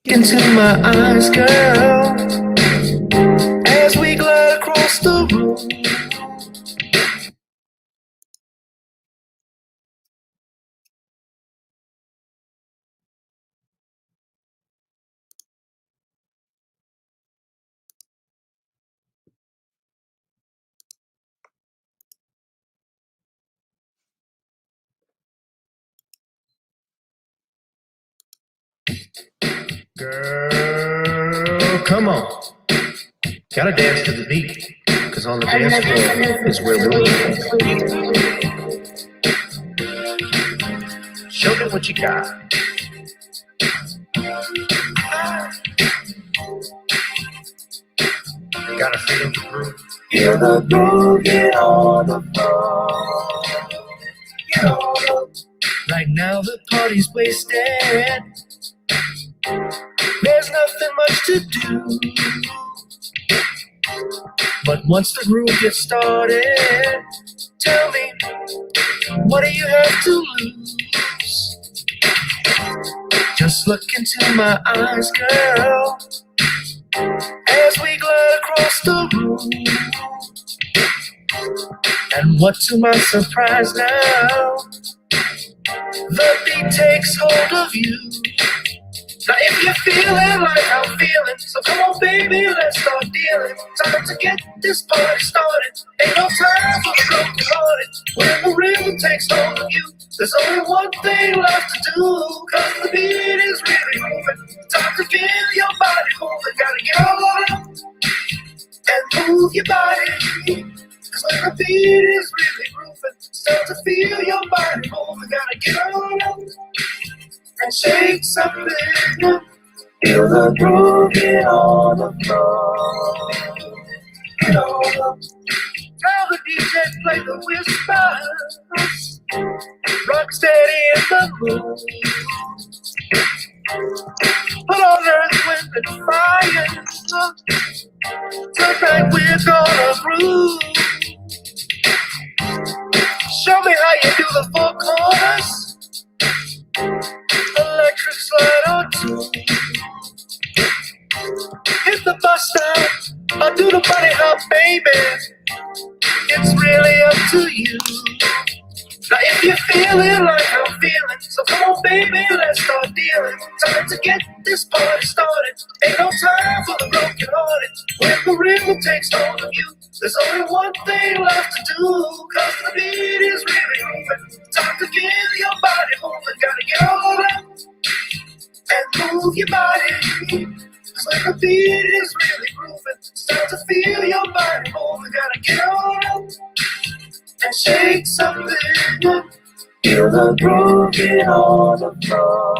Into my eyes, girl, as we glide across the room. Girl, come on. Gotta dance to the beat, cause on the dance floor is where we'll be. Show me what you got. Gotta feel the groove. Feel the groove, get on the floor. Get on the. Right now the party's wasted. There's nothing much to do. But once the groove gets started, tell me, what do you have to lose? Just look into my eyes, girl, as we glide across the room. And what to my surprise now, the beat takes hold of you. Now if you're feeling like I'm feeling, so come on baby, let's start dealing. Time to get this party started. Ain't no time for the broken hearted. When the rhythm takes hold of you, there's only one thing left to do. Cause the beat is really moving. Time to feel your body moving. Gotta get on up and move your body. Cause when the beat is really grooving, start to feel your body moving. Gotta get on up and shake something. Feel the groove, get on the floor. Get on up. Tell the DJ play the whispers. Rock steady in the mood. Put on earth, wind, and fire. Tonight we're gonna groove. Show me how you do the four corners. Electric slide or two. Hit the bus stop or do the bunny hop, baby. It's really up to you. Now if you're feeling like I'm feeling, so come on baby, let's start dealing. Time to get this party started. Ain't no time for the broken hearted. When the rhythm takes hold of you, there's only one thing left to do. Cause the beat is really moving. Time to get your body moving. Gotta get all up and move your body. Cause when the beat is really grooving, start to feel your body moving. Gotta get on up and shake something. Feel the groove, get on the floor.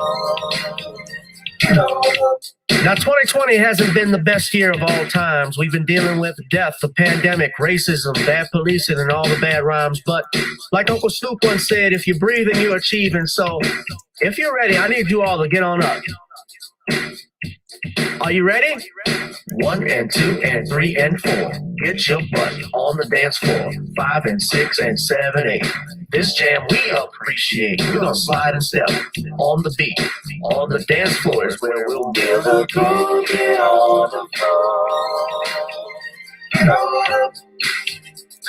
Get on up. Now 2020 hasn't been the best year of all times. We've been dealing with death, the pandemic, racism, bad policing, and all the bad rhymes. But like Uncle Snoop once said, if you're breathing, you're achieving. So if you're ready, I need you all to get on up. Are you ready? 1 and 2 and 3 and 4. Get your butt on the dance floor. 5 and 6 and 7, 8. This jam we appreciate. We're gonna slide and step on the beat. On the dance floor is where we'll get the groove. Get on the floor. Get on up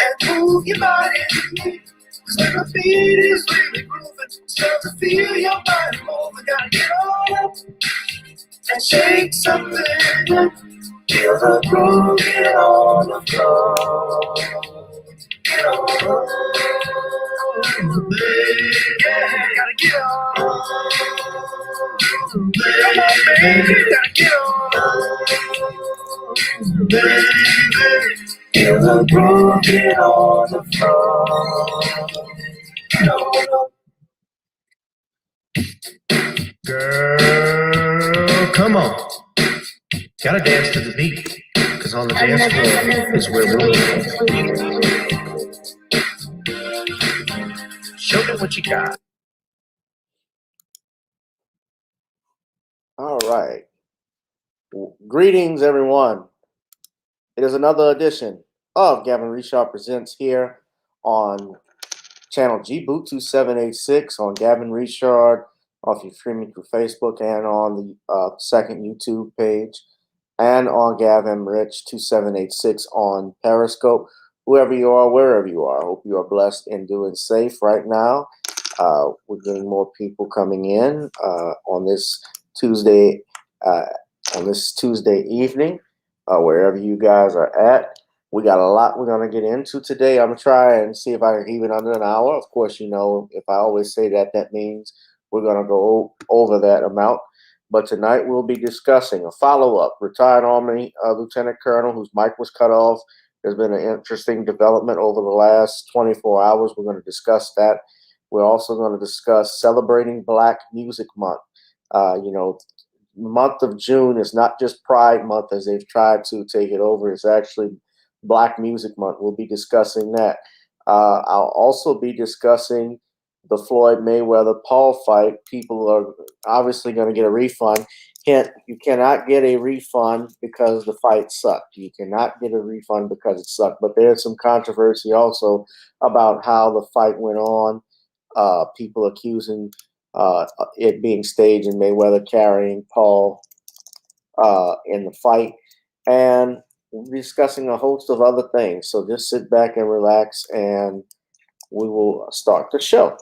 and move your body. Cause when the beat is really grooving, start to feel your body moving. Gotta get on up and shake something. Feel the groove, get on the floor. Get on up, baby. Gotta get on. Come on, baby. Gotta get on. Baby. Feel the groove, get on the floor. Get on up. Girl, come on. Gotta dance to the beat, cause on the dance floor is where we'll be. Show me what you got. All right. Greetings, everyone. It is another edition of Gavin Richard Presents here on channel G Boot 2786 on Gavin Richard if you're streaming through Facebook and on the second YouTube page, and on Gavin Rich 2786 on Periscope. Whoever you are, wherever you are, I hope you are blessed and doing safe right now. We're getting more people coming in on this Tuesday, uh, evening, wherever you guys are at. We got a lot we're going to get into today. I'm going to try and see if I can even under an hour. Of course, you know, if I always say that, that means we're going to go over that amount. But tonight we'll be discussing a follow-up. Retired Army Lieutenant Colonel whose mic was cut off. There's been an interesting development over the last 24 hours. We're going to discuss that. We're also going to discuss celebrating Black Music Month. You know, the month of June is not just Pride Month as they've tried to take it over. It's actually Black Music Month. We'll be discussing that. I'll also be discussing the Floyd Mayweather Paul fight. People are obviously going to get a refund. You cannot get a refund because the fight sucked. You cannot get a refund because it sucked. But there's some controversy also about how the fight went on. People accusing it being staged and Mayweather carrying Paul in the fight. And we'll be discussing a host of other things. So just sit back and relax, and we will start the show.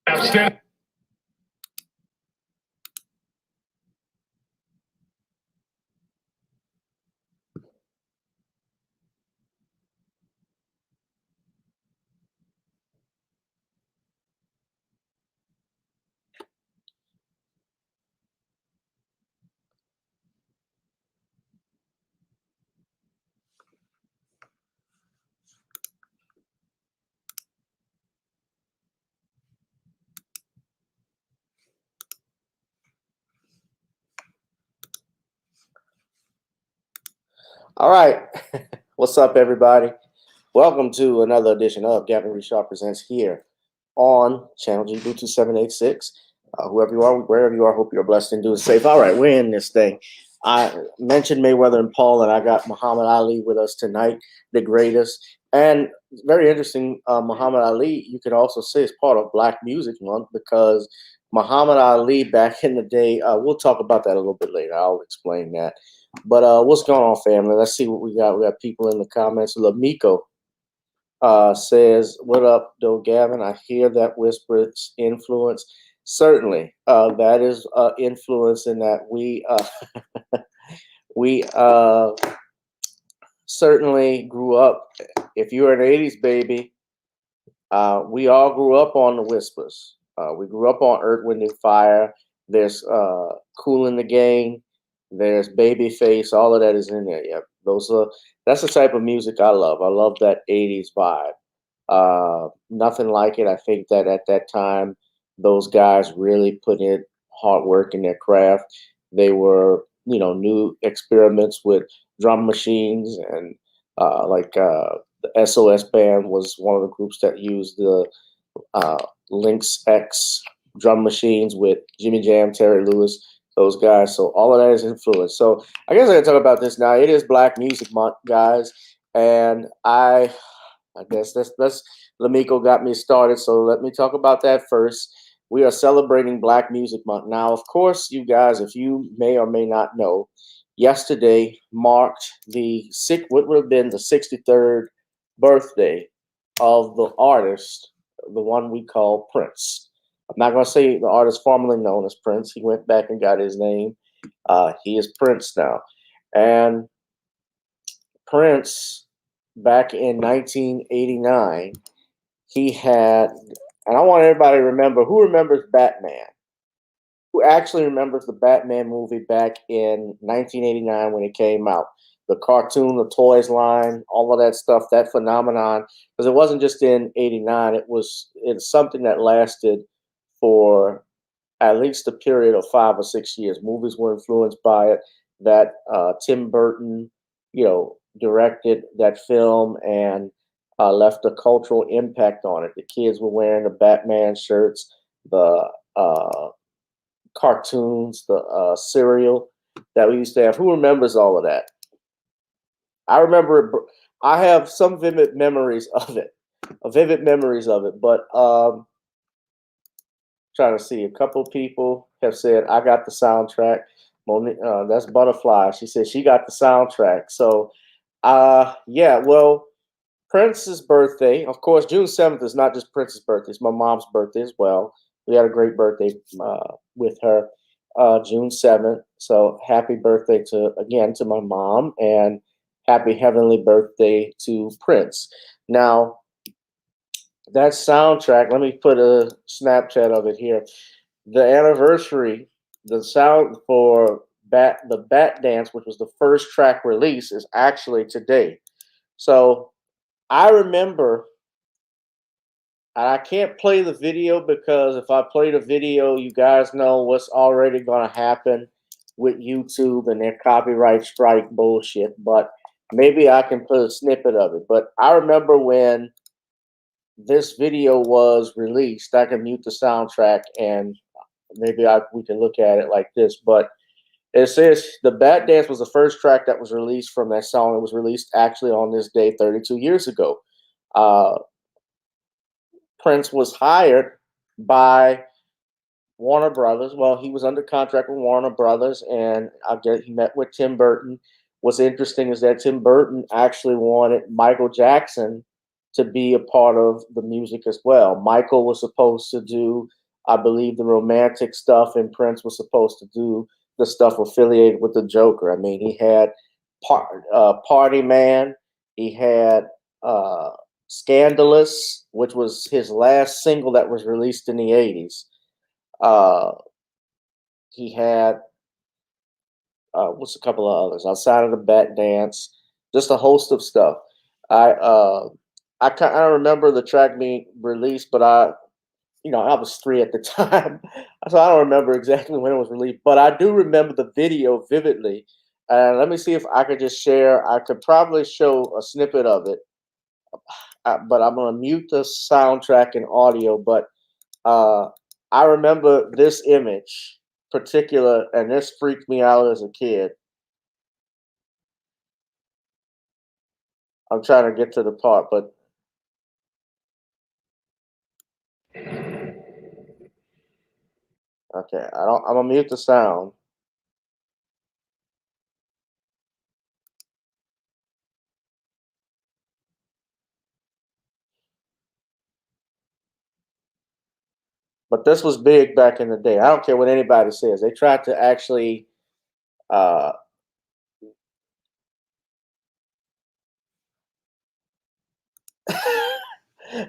Outstanding. All right. What's up, everybody? Welcome to another edition of Gavin Richard Presents here on Channel G Bluetooth 786. Whoever you are, wherever you are, hope you're blessed and doing safe. All right, we're in this thing. I mentioned Mayweather and Paul, and I got Muhammad Ali with us tonight, the greatest. And very interesting, Muhammad Ali, you could also say, is part of Black Music Month because Muhammad Ali back in the day, we'll talk about that a little bit later. I'll explain that. But what's going on, family? Let's see what we got. We got people in the comments. Lamiko says, "What up, though, Gavin? I hear that whisper's influence. Certainly, that is influence in that we certainly grew up. If you're an '80s baby, we all grew up on the whispers. We grew up on Earth, Wind, and Fire. There's Cool in the Gang. There's Babyface. All of that is in there. Yeah, that's the type of music I love. I love that '80s vibe. Nothing like it. I think that at that time, those guys really put in hard work in their craft. They were, new experiments with drum machines and the SOS band was one of the groups that used the Lynx X drum machines with Jimmy Jam, Terry Lewis, those guys. So all of that is influence. So I guess I can talk about this now. It is Black Music Month, guys, and I guess that's Lamiko got me started. So let me talk about that first. We are celebrating Black Music Month. Now, of course, you guys, if you may or may not know, yesterday marked what would have been the 63rd birthday of the artist, the one we call Prince. I'm not going to say the artist formerly known as Prince. He went back and got his name. He is Prince now. And Prince, back in 1989, he had, and I want everybody to remember, who remembers Batman? Who actually remembers the Batman movie back in 1989 when it came out? The cartoon, the toys line, all of that stuff, that phenomenon, because it wasn't just in 89, it's something that lasted for at least a period of 5 or 6 years. Movies were influenced by it. That Tim Burton, directed that film and left a cultural impact on it. The kids were wearing the Batman shirts. The cartoons, the cereal that we used to have. Who remembers all of that? I remember I have some vivid memories of it, but trying to see, a couple people have said I got the soundtrack. Monique, that's Butterfly. She said she got the soundtrack. So, yeah, well, Prince's birthday, of course, June 7th is not just Prince's birthday, it's my mom's birthday as well. We had a great birthday with her, June 7th. So happy birthday to my mom, and happy heavenly birthday to Prince. Now, that soundtrack, let me put a Snapchat of it here. The anniversary, the sound for the Bat Dance, which was the first track release, is actually today. So I remember, and I can't play the video because if I play the video, you guys know what's already going to happen with YouTube and their copyright strike bullshit. But maybe I can put a snippet of it. But I remember when this video was released. I can mute the soundtrack and maybe we can look at it like this. But it says the Bat Dance was the first track that was released from that song. It was released actually on this day 32 years ago. Prince was hired by Warner Brothers. Well, he was under contract with Warner Brothers, and I guess he met with Tim Burton. What's interesting is that Tim Burton actually wanted Michael Jackson to be a part of the music as well. Michael was supposed to do, I believe, the romantic stuff, and Prince was supposed to do the stuff affiliated with the Joker. I mean, he had Party Man, he had Scandalous, which was his last single that was released in the 80s. He had what's a couple of others outside of the Bat Dance, just a host of stuff. I don't remember the track being released, but I was 3 at the time, so I don't remember exactly when it was released. But I do remember the video vividly. And let me see if I could just share. I could probably show a snippet of it, but I'm gonna mute the soundtrack and audio. But I remember this image particular, and this freaked me out as a kid. I'm trying to get to the part, but okay, I'm gonna mute the sound. But this was big back in the day. I don't care what anybody says. They tried to actually uh,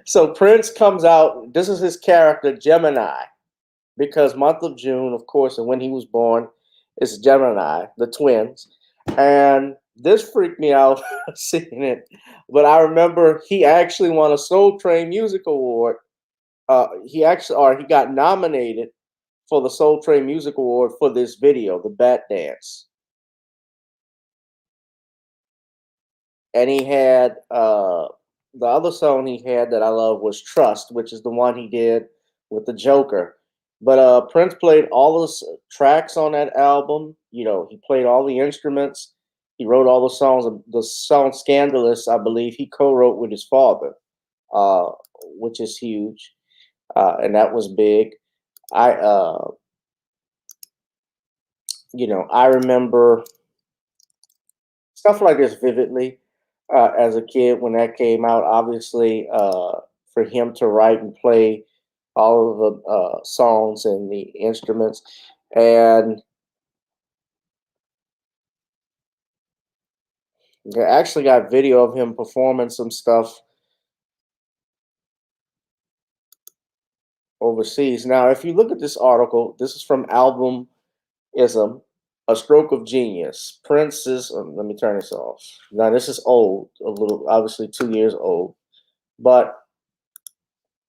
so Prince comes out. This is his character, Gemini, because month of June, of course, and when he was born, is Gemini, the twins. And this freaked me out seeing it. But I remember he actually won a Soul Train Music Award. He got nominated for the Soul Train Music Award for this video, the Bat Dance. And he had the other song he had that I love was Trust, which is the one he did with the Joker. But Prince played all the tracks on that album. You know, he played all the instruments. He wrote all the songs. The song "Scandalous," I believe, he co-wrote with his father, uh, which is huge, and that was big. I, I remember stuff like this vividly as a kid when that came out. Obviously, for him to write and play all of the songs and the instruments, and I actually got video of him performing some stuff overseas. Now, if you look at this article, this is from Albumism, A Stroke of Genius. Prince's, let me turn this off. Now, this is old, a little, obviously 2 years old, but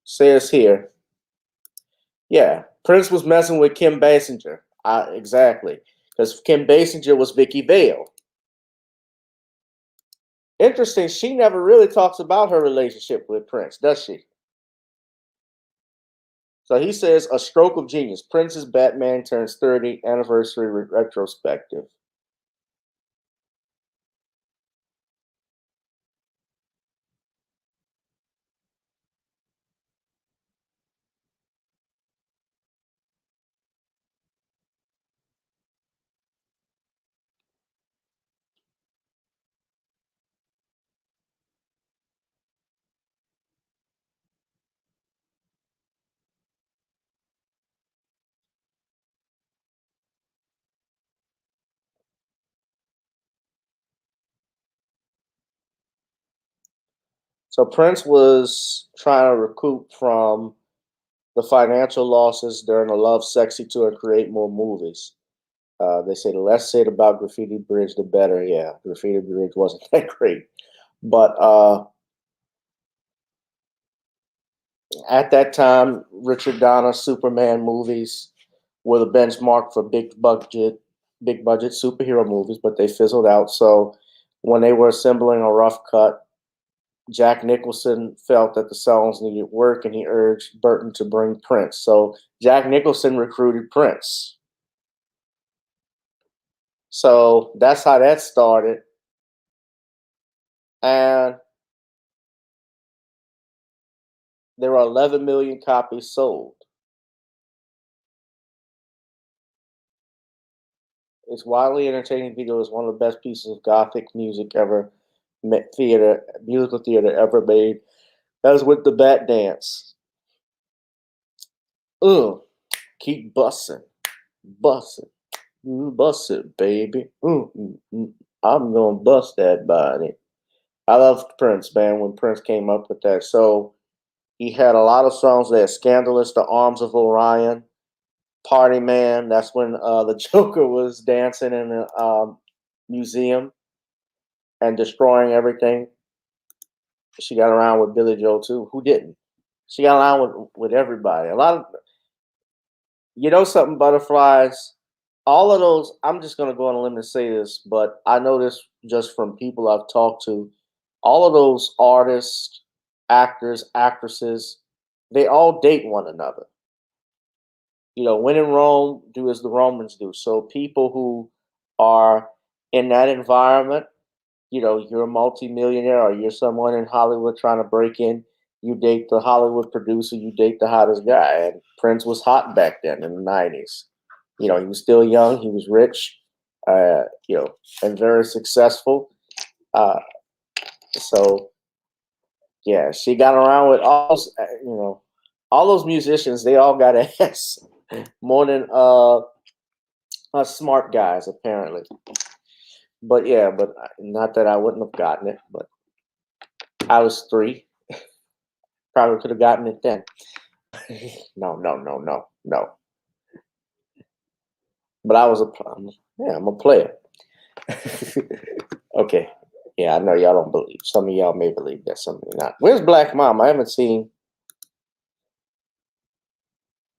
says here, yeah, Prince was messing with Kim Basinger. Exactly, because Kim Basinger was Vicky Vale. Interesting, she never really talks about her relationship with Prince, does she? So he says, a stroke of genius. Prince's Batman turns 30 anniversary retrospective. So Prince was trying to recoup from the financial losses during the Love Sexy tour and create more movies. They say the less said about Graffiti Bridge, the better. Yeah, Graffiti Bridge wasn't that great. But at that time, Richard Donner Superman movies were the benchmark for big budget superhero movies, but they fizzled out. So when they were assembling a rough cut, Jack Nicholson felt that the songs needed work, and he urged Burton to bring Prince. So Jack Nicholson recruited Prince. So that's how that started. And there were 11 million copies sold. It's widely entertaining video. Is one of the best pieces of gothic music ever, musical theater ever made. That was with the Bat Dance. Keep bussin', bussin', bussin', baby. I'm gonna bust that body. I loved Prince, man, when Prince came up with that. So he had a lot of songs there. Scandalous, The Arms of Orion, Party Man. That's when the Joker was dancing in the museum and destroying everything. She got around with Billy Joel too. Who didn't? She got around with everybody. A lot of, something, butterflies. All of those. I'm just gonna go on a limb and say this, but I know this just from people I've talked to. All of those artists, actors, actresses, they all date one another. When in Rome, do as the Romans do. So people who are in that environment, you're a multimillionaire or you're someone in Hollywood trying to break in, you date the Hollywood producer, you date the hottest guy. And Prince was hot back then in the 90s. He was still young, he was rich, and very successful. So yeah, she got around with all those musicians. They all got ass more than smart guys apparently. But yeah, not that I wouldn't have gotten it, but I was 3. Probably could have gotten it then. No. But I'm a player. Okay. Yeah, I know y'all don't believe. Some of y'all may believe that, some of you not. Where's Black Mom? I haven't seen.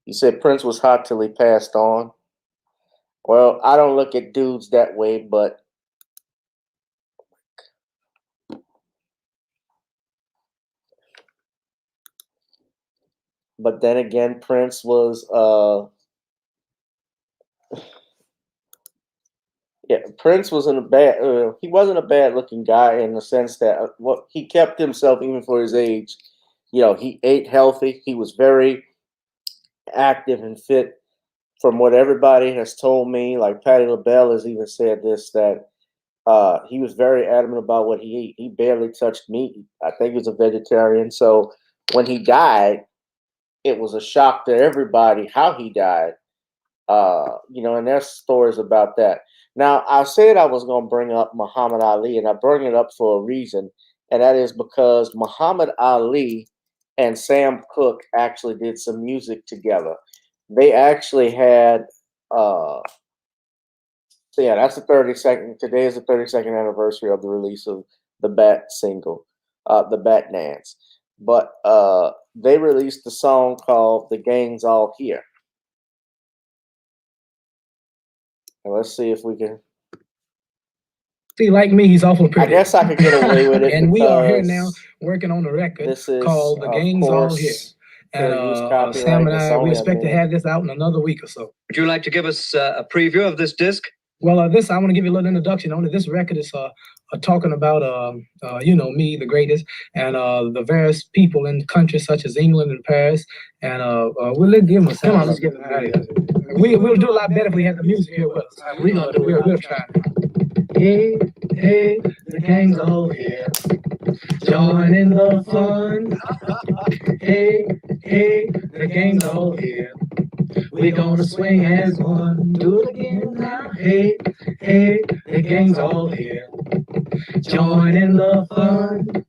You said Prince was hot till he passed on. Well, I don't look at dudes that way, but then again, Prince was Prince wasn't he wasn't a bad looking guy in the sense that what he kept himself even for his age. He ate healthy. He was very active and fit. From what everybody has told me, like Patti LaBelle has even said this, that he was very adamant about what he ate. He barely touched meat. I think he was a vegetarian. So when he died, it was a shock to everybody how he died. And there's stories about that. Now, I said I was going to bring up Muhammad Ali, and I bring it up for a reason, and that is because Muhammad Ali and Sam Cooke actually did some music together. They actually had, so yeah, that's the 32nd. Today is the 32nd anniversary of the release of the Bat single, the Bat Dance. But they released a song called "The Gang's All Here." And let's see if we can. See, like me, he's awful pretty. I guess I could get away with it. And we are here now working on a record called "The Gang's All Here." And Sam and I, we expect to have this out in another week or so. Would you like to give us a preview of this disc? Well, this, I want to give you a little introduction on it. This record is talking about, me, the greatest, and the various people in countries such as England and Paris. And we'll give them a sound. Come on, let's give them We'll do a lot better if we had the music here with us. We'll try. Hey, hey, the gang's all here. Join in the fun. Hey, hey, the gang's all here. We're gonna swing as one. Do it again now. Hey, hey, the gang's all here. Join in the fun.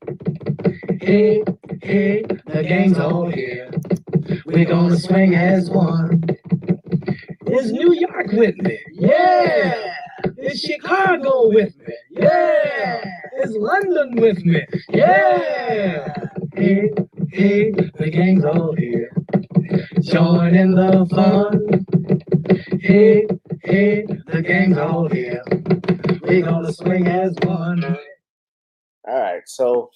Hey, hey, the gang's all here. We're gonna swing as one. Is New York with me? Yeah. Is Chicago with me? Yeah. Is London with me? Yeah. Hey, hey, the gang's all here. Join in the fun. Hey, hey, the gang's all here. We're gonna swing as one. All right, so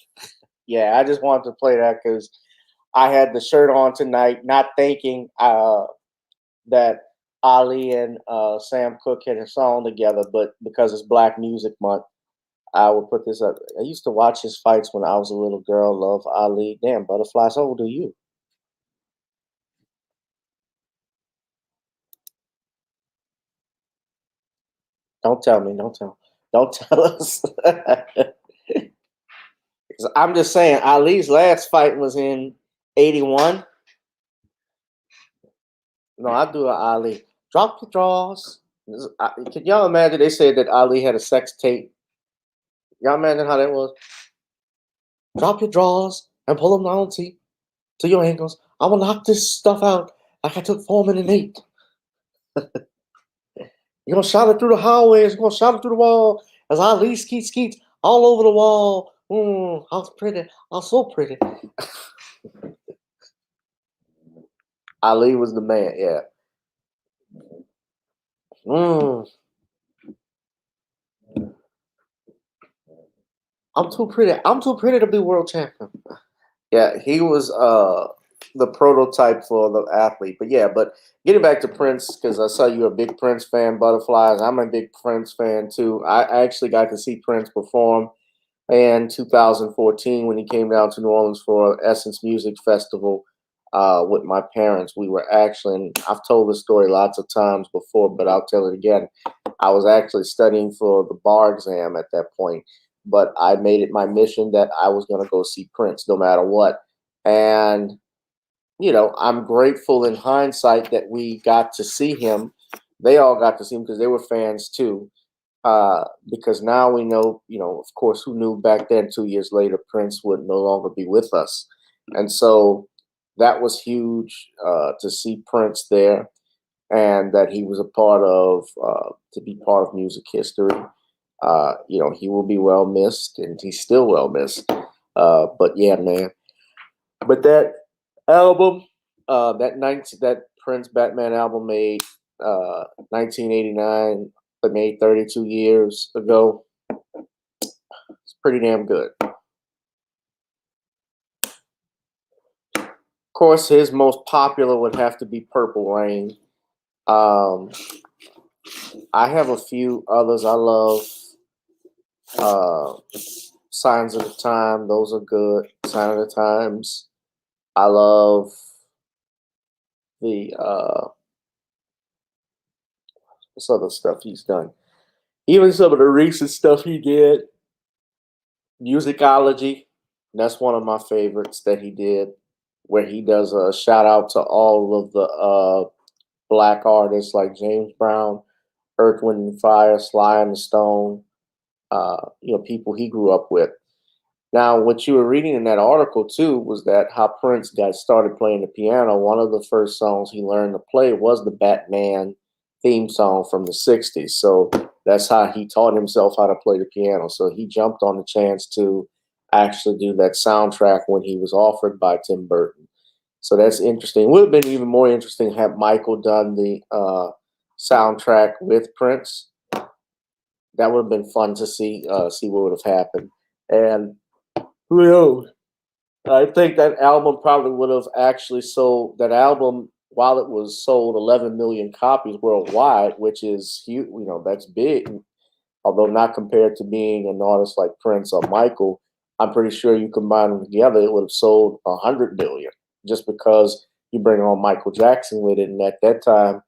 yeah, I just wanted to play that because I had the shirt on tonight, not thinking that Ali and Sam Cooke had a song together, but because it's Black Music Month, I will put this up. I used to watch his fights when I was a little girl. Love Ali. Damn, Butterflies. How old are you? Don't tell me. Don't tell us. I'm just saying, Ali's last fight was in '81. No, I do an Ali. Drop the draws. Can y'all imagine? They said that Ali had a sex tape. Y'all imagine how that was? Drop your drawers and pull them down to your ankles. I will knock this stuff out like I took Foreman and 8. You're gonna shout it through the hallways. You're gonna shout it through the wall as Ali skeets all over the wall. How pretty. I'm so pretty. Ali was the man, yeah. I'm too pretty. I'm too pretty to be world champion. Yeah, he was the prototype for the athlete. But getting back to Prince, because I saw you're a big Prince fan, Butterflies. I'm a big Prince fan too. I actually got to see Prince perform in 2014 when he came down to New Orleans for Essence Music Festival with my parents. We were actually, and I've told this story lots of times before, but I'll tell it again. I was actually studying for the bar exam at that point, but I made it my mission that I was going to go see Prince no matter what. And, I'm grateful in hindsight that we got to see him. They all got to see him because they were fans too. Because now we know, of course, who knew back then 2 years later, Prince would no longer be with us. And so that was huge to see Prince there and that he was a part of, to be part of music history. He will be well missed and he's still well missed. But yeah, man. But that album, that Prince Batman album made 1989, made 32 years ago. It's pretty damn good. Of course, his most popular would have to be Purple Rain. I have a few others I love. Signs of the Time, those are good. Sign of the Times. I love the what's other stuff he's done. Even some of the recent stuff he did. Musicology, that's one of my favorites that he did, where he does a shout out to all of the black artists like James Brown, Earth, Wind and Fire, Sly and the Stone, people he grew up with. Now, what you were reading in that article too was that how Prince got started playing the piano. One of the first songs he learned to play was the Batman theme song from the 60s. So that's how he taught himself how to play the piano. So he jumped on the chance to actually do that soundtrack when he was offered by Tim Burton. So that's interesting. It would have been even more interesting had Michael done the soundtrack with Prince. That would have been fun to see what would have happened. And who knows? I think that album probably would have actually sold that album while it was sold 11 million copies worldwide, which is huge. You know, that's big. Although not compared to being an artist like Prince or Michael, I'm pretty sure you combine them together, it would have sold 100 million. Just because you bring on Michael Jackson with it, and at that time,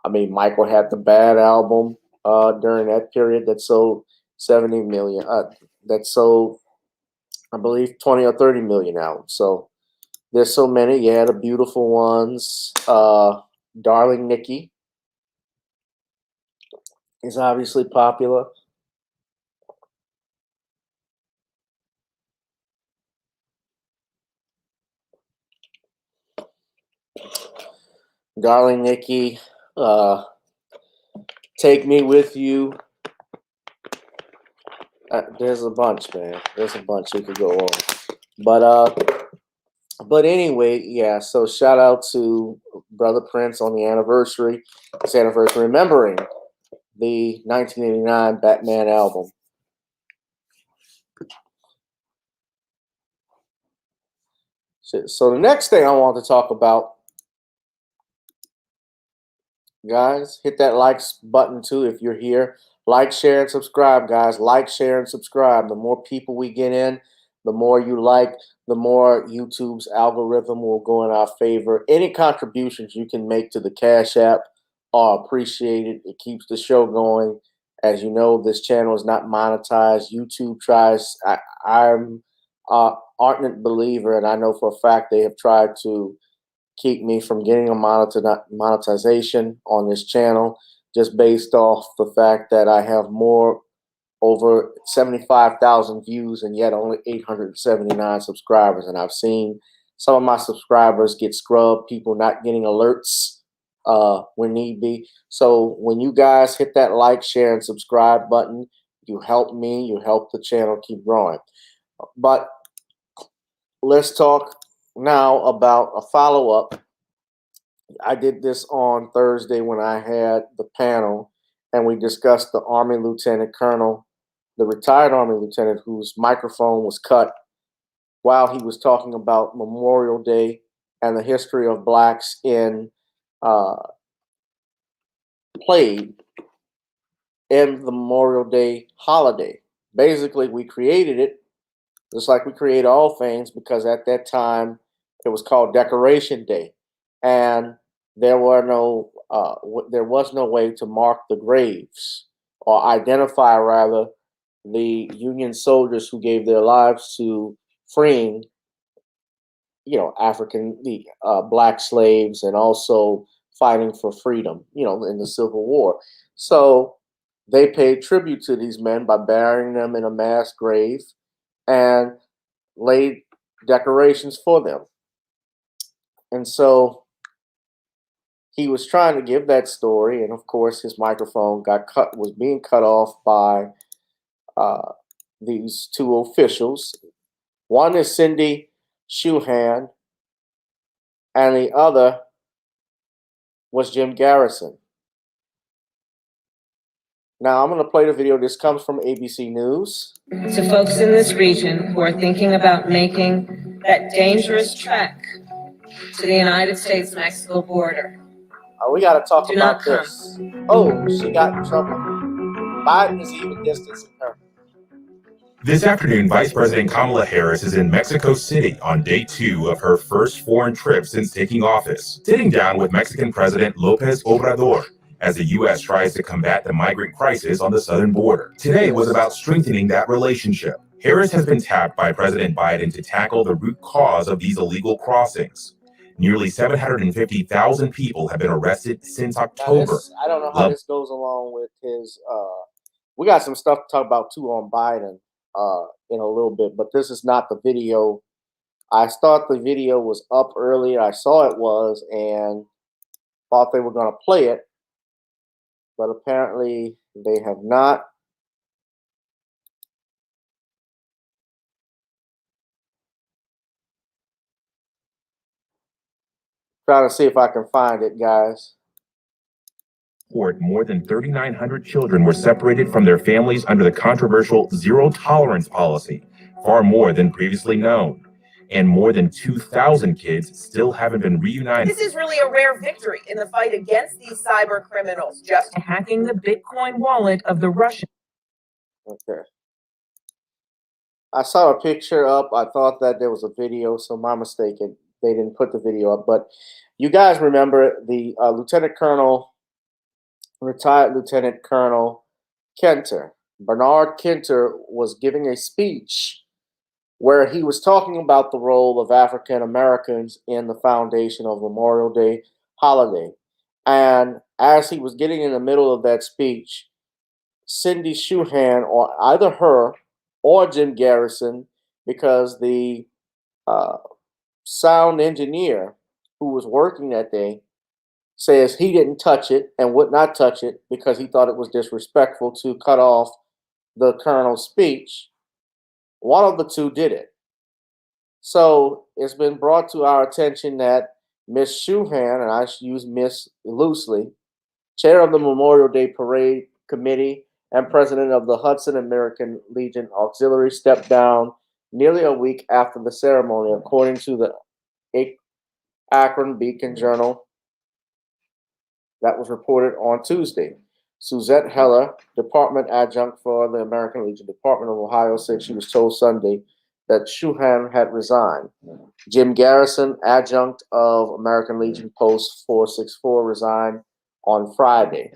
I mean, Michael had the Bad album during that period that sold 70 million. That sold, I believe, 20 or 30 million albums. So there's so many. Yeah, the beautiful ones. Darling Nikki is obviously popular. Darling Nikki, Take Me With You. There's a bunch, man. There's a bunch we could go on. But anyway, yeah. So shout out to Brother Prince on the anniversary. It's anniversary remembering the 1989 Batman album. So the next thing I want to talk about, guys, hit that likes button too if you're here. Like, share, and subscribe, guys. Like, share, and subscribe. The more people we get in, the more you like, the more YouTube's algorithm will go in our favor. Any contributions you can make to the Cash App are appreciated. It keeps the show going. As you know, this channel is not monetized. YouTube tries. I'm an ardent believer, and I know for a fact they have tried to keep me from getting a monetization on this channel, just based off the fact that I have over 75,000 views and yet only 879 subscribers. And I've seen some of my subscribers get scrubbed, people not getting alerts when need be. So when you guys hit that like, share, and subscribe button, you help me, you help the channel keep growing. But let's talk now about a follow-up. I did this on Thursday when I had the panel, and we discussed the Army Lieutenant Colonel, the retired Army Lieutenant whose microphone was cut while he was talking about Memorial Day and the history of blacks in played in the Memorial Day holiday. Basically, we created it just like we create all things, because at that time it was called Decoration Day, and there was no way to mark the graves or identify, rather, the Union soldiers who gave their lives to freeing, the black slaves, and also fighting for freedom, in the Civil War. So they paid tribute to these men by burying them in a mass grave and laid decorations for them. And so he was trying to give that story, and of course his microphone was being cut off by these two officials. One is Cindy Shuhan, and the other was Jim Garrison. Now I'm going to play the video. This comes from ABC News. To folks in this region who are thinking about making that dangerous trek to the United States-Mexico border. We got to talk about this. Oh, she got in trouble. Biden is even distancing her. This afternoon, Vice President Kamala Harris is in Mexico City on day 2 of her first foreign trip since taking office, sitting down with Mexican President López Obrador as the U.S. tries to combat the migrant crisis on the southern border. Today was about strengthening that relationship. Harris has been tapped by President Biden to tackle the root cause of these illegal crossings. Nearly 750,000 people have been arrested since October. I don't know how this goes along with his. We got some stuff to talk about too on Biden in a little bit, but this is not the video. I thought the video was up earlier. I saw it was and thought they were going to play it, but apparently they have not. Trying to see if I can find it, guys. More than 3,900 children were separated from their families under the controversial zero-tolerance policy, far more than previously known. and more than 2,000 kids still haven't been reunited. This is really a rare victory in the fight against these cyber criminals, just hacking the Bitcoin wallet of the Russian. Okay. I saw a picture up. I thought that there was a video, so my mistake. They didn't put the video up. But you guys remember the retired Lieutenant Colonel Kenter. Bernard Kenter was giving a speech where he was talking about the role of African Americans in the foundation of Memorial Day holiday. And as he was getting in the middle of that speech, Cindy Shuhan, or either her or Jim Garrison, because the sound engineer who was working that day says he didn't touch it and would not touch it because he thought it was disrespectful to cut off the colonel's speech. One of the two did it. So it's been brought to our attention that Miss Shuhan, and I use Miss loosely, chair of the Memorial Day Parade Committee and president of the Hudson American Legion Auxiliary, stepped down nearly a week after the ceremony, according to the Akron Beacon Journal that was reported on Tuesday. Suzette Heller, department adjunct for the American Legion Department of Ohio, said she was told Sunday that Shuhan had resigned. Jim Garrison, adjunct of American Legion Post 464, resigned on Friday.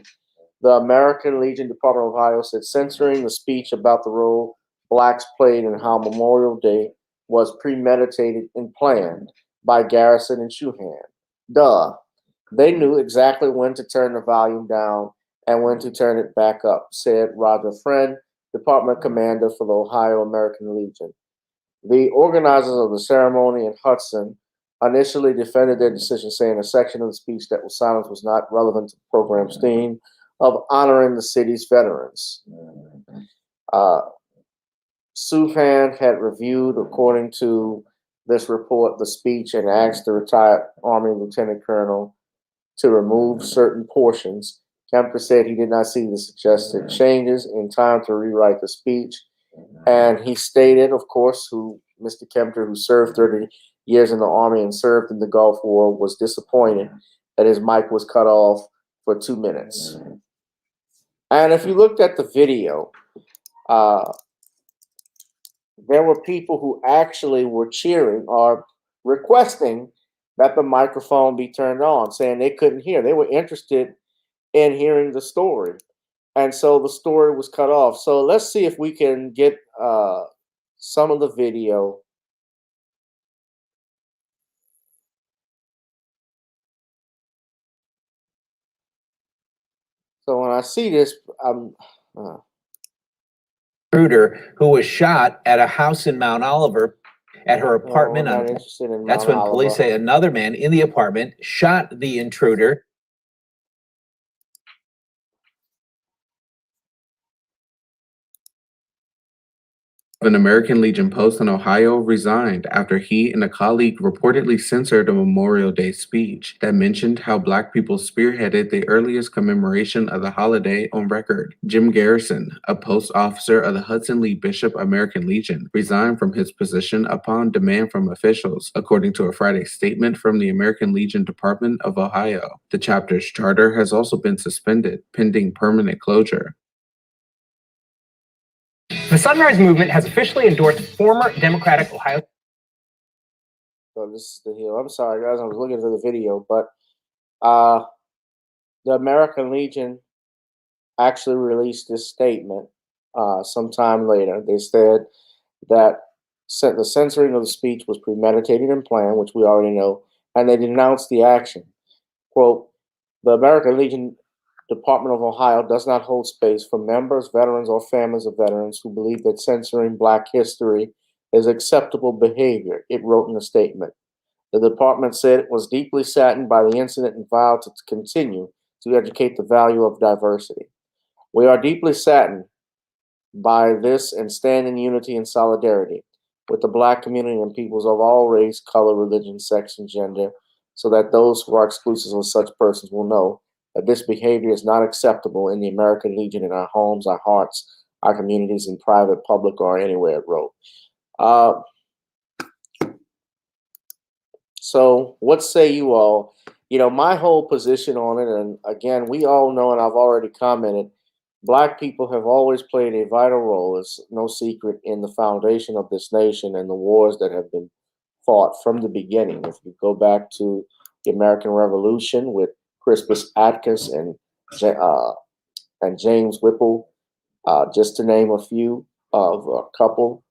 The American Legion Department of Ohio said censoring the speech about the role blacks played in how Memorial Day was premeditated and planned by Garrison and Shuhan. Duh. They knew exactly when to turn the volume down and when to turn it back up, said Roger Friend, department commander for the Ohio American Legion. The organizers of the ceremony in Hudson initially defended their decision, saying a section of the speech that was silenced was not relevant to the program's theme of honoring the city's veterans. Sufan had reviewed, according to this report, the speech and asked the retired Army Lieutenant Colonel to remove certain portions. Kemper said he did not see the suggested changes in time to rewrite the speech. And he stated, of course, Mr. Kemper, who served 30 years in the Army and served in the Gulf War, was disappointed that his mic was cut off for 2 minutes. And if you looked at the video, there were people who actually were cheering or requesting that the microphone be turned on, saying they couldn't hear. They were interested in hearing the story. And so the story was cut off. So let's see if we can get some of the video. So when I see this, intruder who was shot at a house in Mount Oliver at her apartment. No, I'm not interested in That's Mount when police Oliver. say another man in the apartment shot the intruder. An American Legion post in Ohio resigned after he and a colleague reportedly censored a Memorial Day speech that mentioned how Black people spearheaded the earliest commemoration of the holiday on record. Jim Garrison, a post officer of the Hudson Lee Bishop American Legion, resigned from his position upon demand from officials, according to a Friday statement from the American Legion Department of Ohio. The chapter's charter has also been suspended, pending permanent closure. The Sunrise Movement has officially endorsed former Democratic Ohio. So this is the heel. I'm sorry, guys. I was looking for the video, but the American Legion actually released this statement sometime later. They said that the censoring of the speech was premeditated and planned, which we already know, and they denounced the action. Quote, the American Legion Department of Ohio does not hold space for members, veterans, or families of veterans who believe that censoring Black history is acceptable behavior, it wrote in a statement. The department said it was deeply saddened by the incident and vowed to continue to educate the value of diversity. We are deeply saddened by this and stand in unity and solidarity with the Black community and peoples of all race, color, religion, sex, and gender, so that those who are exclusive of such persons will know that this behavior is not acceptable in the American Legion, in our homes, our hearts, our communities, in private, public, or anywhere, it wrote. So, what say you all? My whole position on it, and again, we all know, and I've already commented, Black people have always played a vital role. It's no secret in the foundation of this nation and the wars that have been fought from the beginning. If you go back to the American Revolution with Crispus Attucks and James Whipple, just to name a few of a couple.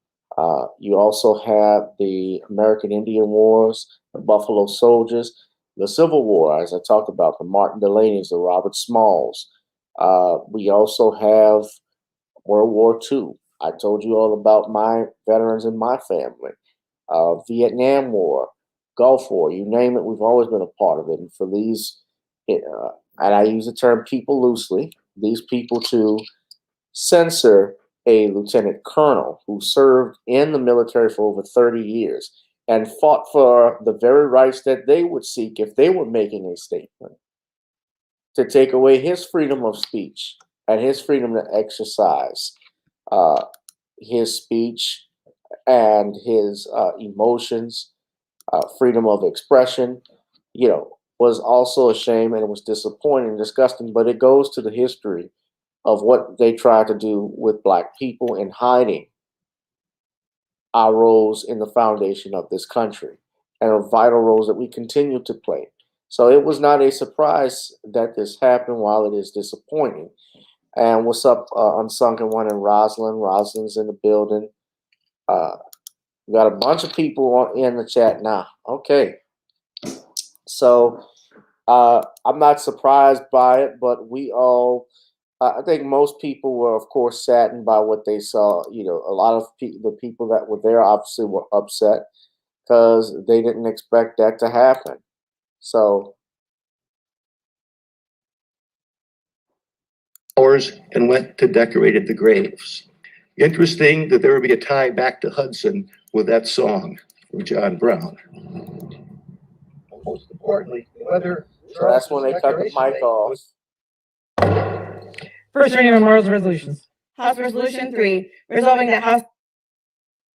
You also have the American Indian Wars, the Buffalo Soldiers, the Civil War, as I talked about, the Martin Delaney's, the Robert Smalls. We also have World War II. I told you all about my veterans in my family. Vietnam War, Gulf War, you name it, we've always been a part of it. And for these, and I use the term people loosely, these people to censor a lieutenant colonel who served in the military for over 30 years and fought for the very rights that they would seek if they were making a statement, to take away his freedom of speech and his freedom to exercise his speech and his emotions, freedom of expression, was also a shame, and it was disappointing and disgusting. But it goes to the history of what they tried to do with Black people in hiding our roles in the foundation of this country and our vital roles that we continue to play. So it was not a surprise that this happened, while it is disappointing. And what's up, Unsunken One and Rosalind? Rosalind's in the building. We got a bunch of people in the chat now. Okay. So I'm not surprised by it, but we all, I think most people were, of course, saddened by what they saw. A lot of the people that were there obviously were upset because they didn't expect that to happen. So, and went to decorated the graves. Interesting that there would be a tie back to Hudson with that song from John Brown. Most importantly, whether so that's when they cut the mic off. First reading of memorials and resolutions. House Resolution 3, resolving that House.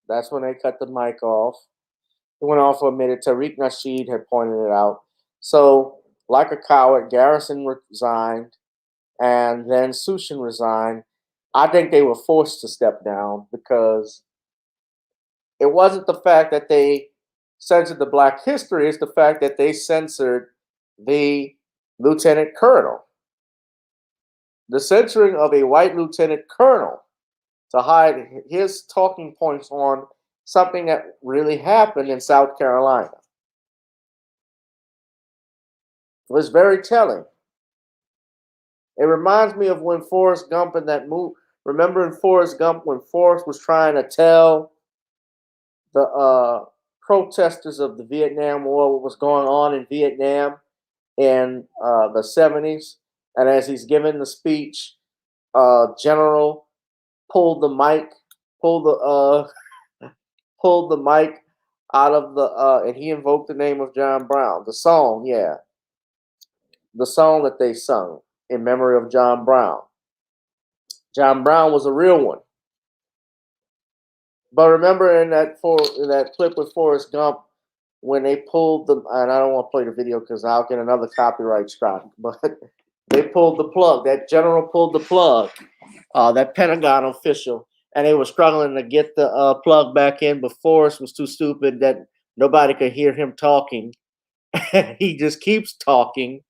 That's when they cut the mic off. It went on for a minute. Tariq Nasheed had pointed it out. So, like a coward, Garrison resigned, and then Sushin resigned. I think they were forced to step down because it wasn't the fact that they censored the Black history, it's the fact that they censored the lieutenant colonel. The censoring of a white lieutenant colonel to hide his talking points on something that really happened in South Carolina was very telling. It reminds me of when Forrest Gump in that movie. Remember in Forrest Gump when Forrest was trying to tell the protesters of the Vietnam War what was going on in Vietnam in the 70s, and as he's giving the speech, General pulled the mic out of the and he invoked the name of John Brown. The song that they sung in memory of John Brown. John Brown was a real one. But remember in that clip with Forrest Gump, when they pulled the, and I don't want to play the video because I'll get another copyright strike, but they pulled the plug. That general pulled the plug, that Pentagon official, and they were struggling to get the plug back in, but Forrest was too stupid that nobody could hear him talking. He just keeps talking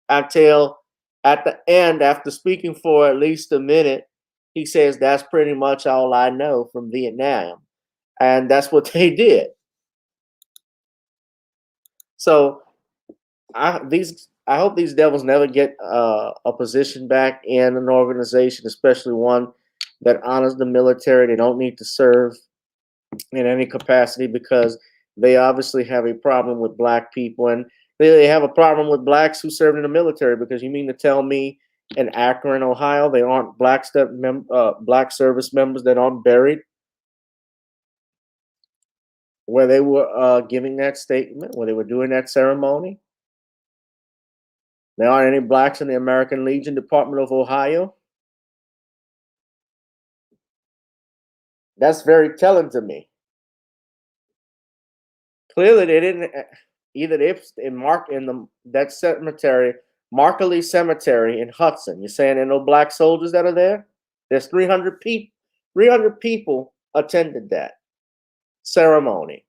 until at the end, after speaking for at least a minute, he says, "That's pretty much all I know from Vietnam." And that's what they did. So I hope these devils never get a position back in an organization, especially one that honors the military. They don't need to serve in any capacity because they obviously have a problem with Black people, and they have a problem with Blacks who served in the military. Because you mean to tell me in Akron, Ohio, they aren't Black service members that aren't buried where they were giving that statement, where they were doing that ceremony? There aren't any Blacks in the American Legion Department of Ohio? That's very telling to me. Clearly, they didn't, either it's in that cemetery, Markley Cemetery in Hudson. You're saying there are no black soldiers that are there? There's 300 people. 300 people attended that ceremony.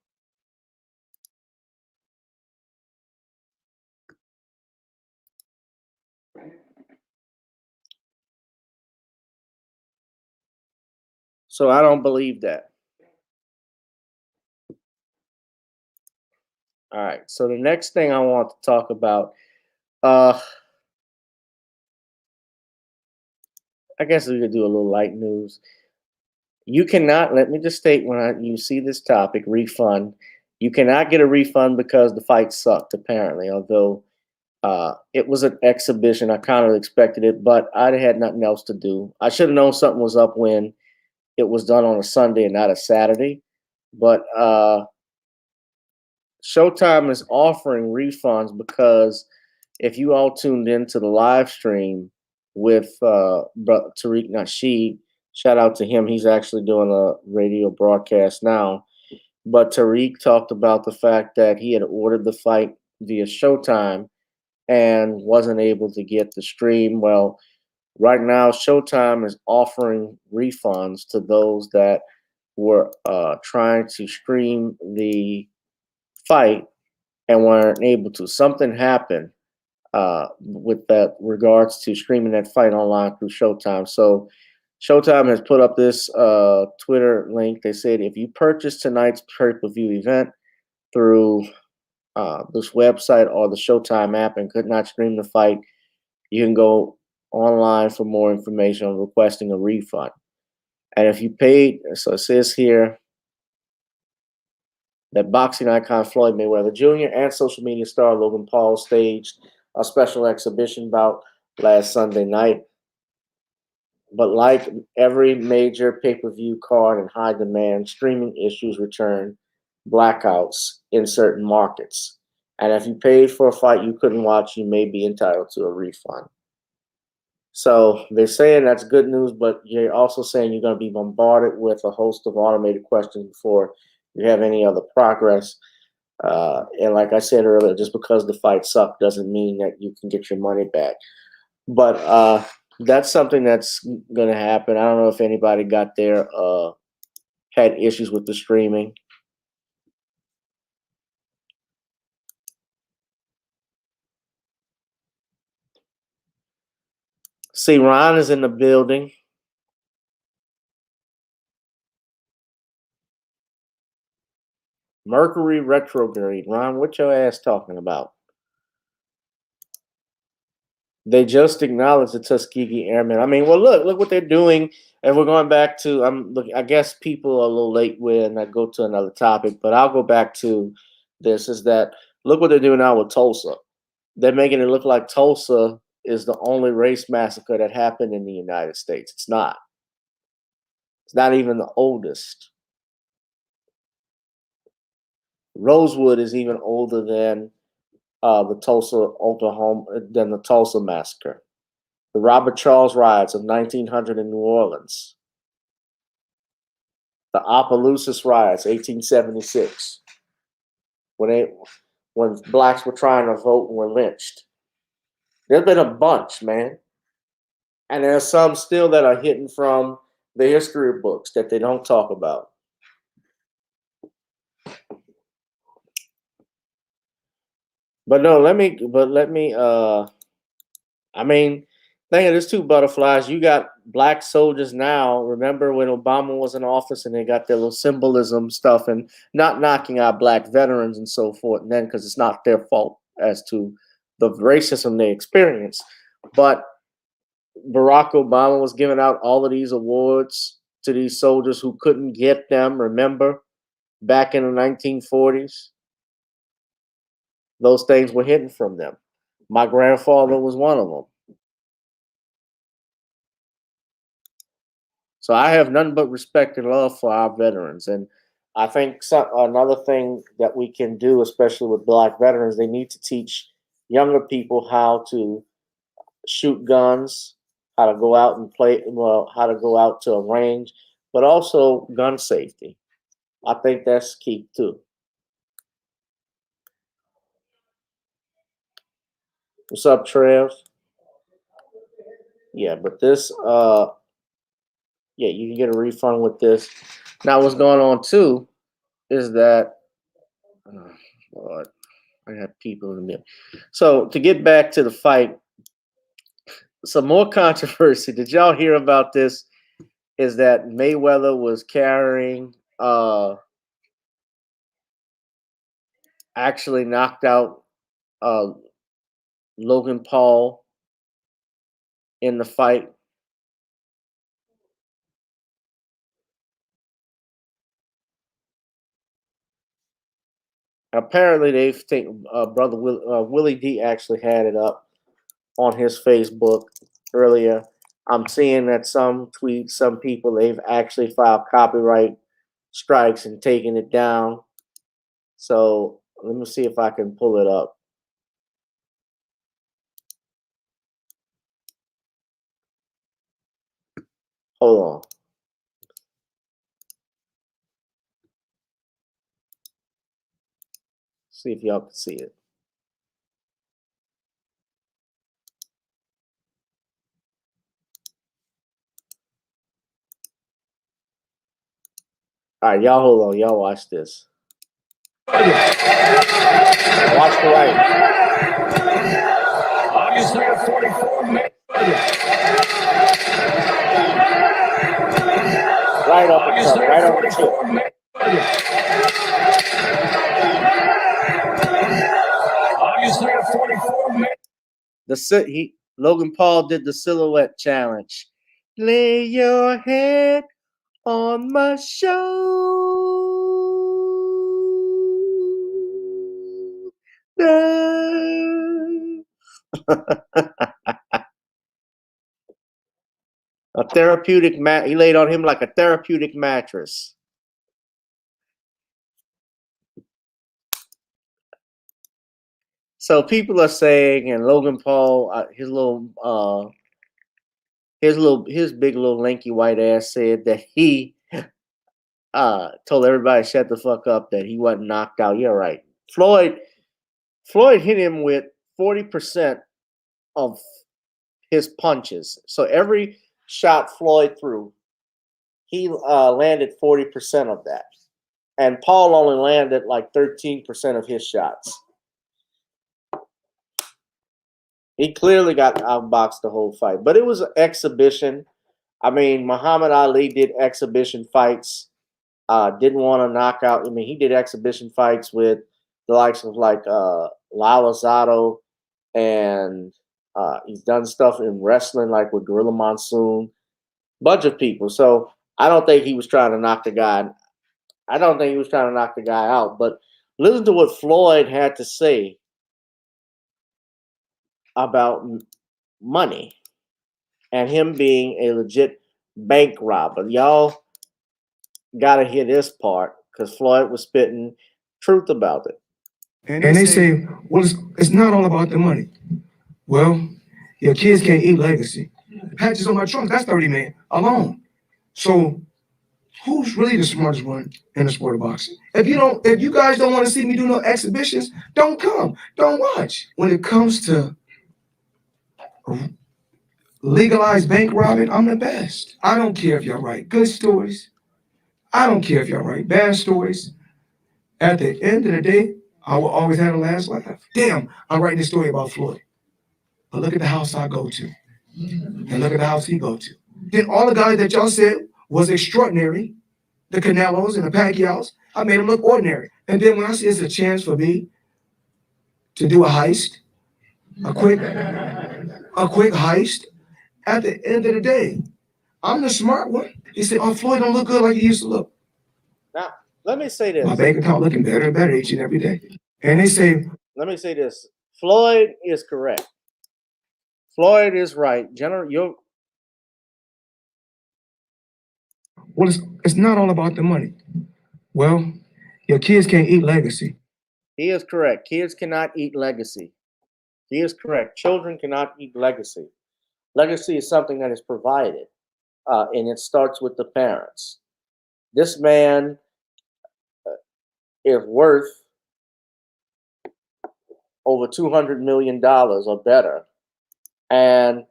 So I don't believe that. All right. So the next thing I want to talk about, I guess we could do a little light news. You cannot, let me just state when you see this topic, refund, you cannot get a refund because the fight sucked, apparently, although it was an exhibition. I kind of expected it, but I had nothing else to do. I should have known something was up when it was done on a Sunday and not a Saturday. But Showtime is offering refunds because if you all tuned into the live stream with Tariq Nasheed, shout out to him. He's actually doing a radio broadcast now. But Tariq talked about the fact that he had ordered the fight via Showtime and wasn't able to get the stream. Well, right now, Showtime is offering refunds to those that were trying to stream the fight and weren't able to. Something happened with that regards to streaming that fight online through Showtime. So Showtime has put up this Twitter link. They said if you purchase tonight's pay-per-view event through this website or the Showtime app and could not stream the fight, you can go online for more information on requesting a refund. And if you paid, so it says here that boxing icon Floyd Mayweather Jr. and social media star Logan Paul staged a special exhibition bout last Sunday night. But like every major pay-per-view card in high demand, streaming issues return blackouts in certain markets. And if you paid for a fight you couldn't watch, you may be entitled to a refund. So they're saying that's good news, but you're also saying you're going to be bombarded with a host of automated questions before you have any other progress. And like I said earlier, just because the fight sucked doesn't mean that you can get your money back. But that's something that's going to happen. I don't know if anybody got there, had issues with the streaming. See, Ron is in the building. Mercury retrograde. Ron, what your ass talking about? They just acknowledged the Tuskegee Airmen. I mean, well, look what they're doing. And we're going back to, I guess people are a little late when I go to another topic, but I'll go back to this, is that look what they're doing now with Tulsa. They're making it look like Tulsa is the only race massacre that happened in the United States. It's not. It's not even the oldest. Rosewood is even older than the Tulsa, Oklahoma, than the Tulsa massacre. The Robert Charles riots of 1900 in New Orleans. The Opelousas riots, 1876, when blacks were trying to vote and were lynched. There's been a bunch, man. And there's some still that are hidden from the history books that they don't talk about. But no, let me I mean, think of this too, butterflies. You got black soldiers now. Remember when Obama was in office and they got their little symbolism stuff, and not knocking out black veterans and so forth, and then because it's not their fault as to the racism they experienced. But Barack Obama was giving out all of these awards to these soldiers who couldn't get them, remember, back in the 1940s. Those things were hidden from them. My grandfather was one of them. So I have nothing but respect and love for our veterans. And I think another thing that we can do, especially with black veterans, they need to teach younger people how to shoot guns, how to go out and play, well, how to go out to a range, but also gun safety. I think that's key too. What's up, Trev? Yeah, but this, yeah, you can get a refund with this. Now, what's going on too is that, oh, Lord, I have people in there. So to get back to the fight, some more controversy. Did y'all hear about this? Is that Mayweather was carrying, actually knocked out uh, Logan Paul in the fight. Apparently, they've taken brother Willie D actually had it up on his Facebook earlier. I'm seeing that some tweets, some people, they've actually filed copyright strikes and taken it down. So let me see if I can pull it up. Hold on. See if y'all can see it. All right, y'all hold on. Y'all watch this. Watch the right. Obviously, a 44 Mayweather. Right off the top, right off the tip. Obviously, a 44 Mayweather. Logan Paul did the silhouette challenge. Lay your head on my shoulder. A therapeutic mat. He laid on him like a therapeutic mattress. So people are saying, and Logan Paul, his big little lanky white ass said that he told everybody shut the fuck up, that he wasn't knocked out. Yeah, right. Floyd hit him with 40% of his punches. So every shot Floyd threw, he landed 40% of that. And Paul only landed like 13% of his shots. He clearly got outboxed the whole fight. But it was an exhibition. I mean, Muhammad Ali did exhibition fights. Didn't want to knock out. I mean, he did exhibition fights with the likes of like Lala Zato, and he's done stuff in wrestling like with Gorilla Monsoon, bunch of people. So I don't think he was trying to knock the guy. I don't think he was trying to knock the guy out. But listen to what Floyd had to say about money and him being a legit bank robber. Y'all got to hear this part because Floyd was spitting truth about it. And they say, well, it's not all about the money. Well, your kids can't eat legacy. Patches on my trunk, that's 30 million alone. So who's really the smartest one in the sport of boxing? If you guys don't want to see me do no exhibitions, don't come. Don't watch. When it comes to legalized bank robbing, I'm the best. I don't care if y'all write good stories. I don't care if y'all write bad stories. At the end of the day, I will always have the last laugh. Damn, I'm writing this story about Floyd. But look at the house I go to. And look at the house he go to. Then all the guys that y'all said was extraordinary, the Canelos and the Pacquiaos, I made them look ordinary. And then when I see it's a chance for me to do a heist, a quick heist, at the end of the day, I'm the smart one. He said, oh, Floyd don't look good like he used to look. Now, let me say this. My bank account looking better and better each and every day. And they say, let me say this. Floyd is correct. Floyd is right. Well, it's not all about the money. Well, your kids can't eat legacy. He is correct. Kids cannot eat legacy. He is correct. Children cannot eat legacy. Legacy is something that is provided, and it starts with the parents. This man is worth over $200 million or better. And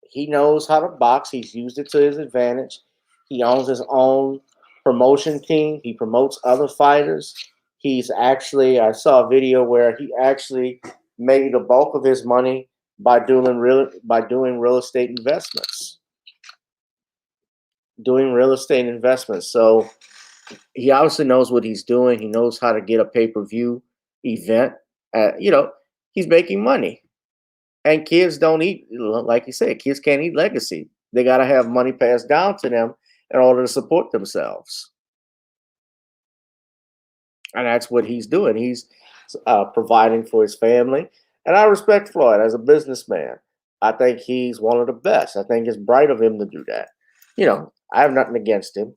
he knows how to box. He's used it to his advantage. He owns his own promotion team. He promotes other fighters. He's actually, I saw a video where he actually made the bulk of his money by doing real estate investments. So he obviously knows what he's doing. He knows how to get a pay-per-view event. He's making money. And kids don't eat, like you said, kids can't eat legacy. They got to have money passed down to them in order to support themselves. And that's what he's doing. He's providing for his family. And I respect Floyd as a businessman. I think he's one of the best. I think it's bright of him to do that. I have nothing against him.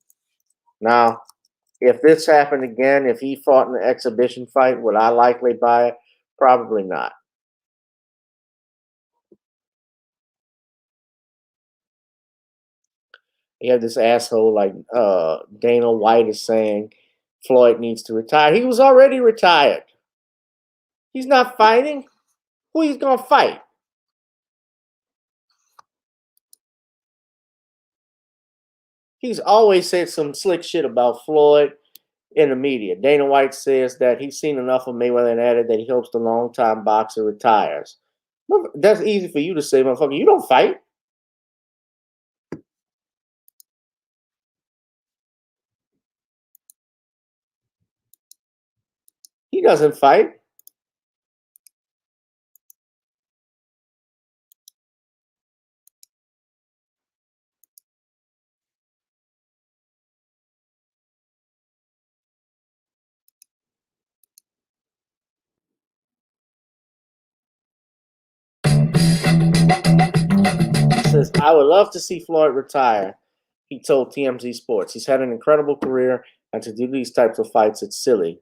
Now, if this happened again, if he fought in an exhibition fight, would I likely buy it? Probably not. You have this asshole like Dana White is saying Floyd needs to retire. He was already retired. He's not fighting. Who he's gonna fight? He's always said some slick shit about Floyd in the media. Dana White says that he's seen enough of Mayweather and added that he hopes the longtime boxer retires. That's easy for you to say, motherfucker. You don't fight. He doesn't fight. He says, I would love to see Floyd retire, he told TMZ Sports. He's had an incredible career, and to do these types of fights, it's silly.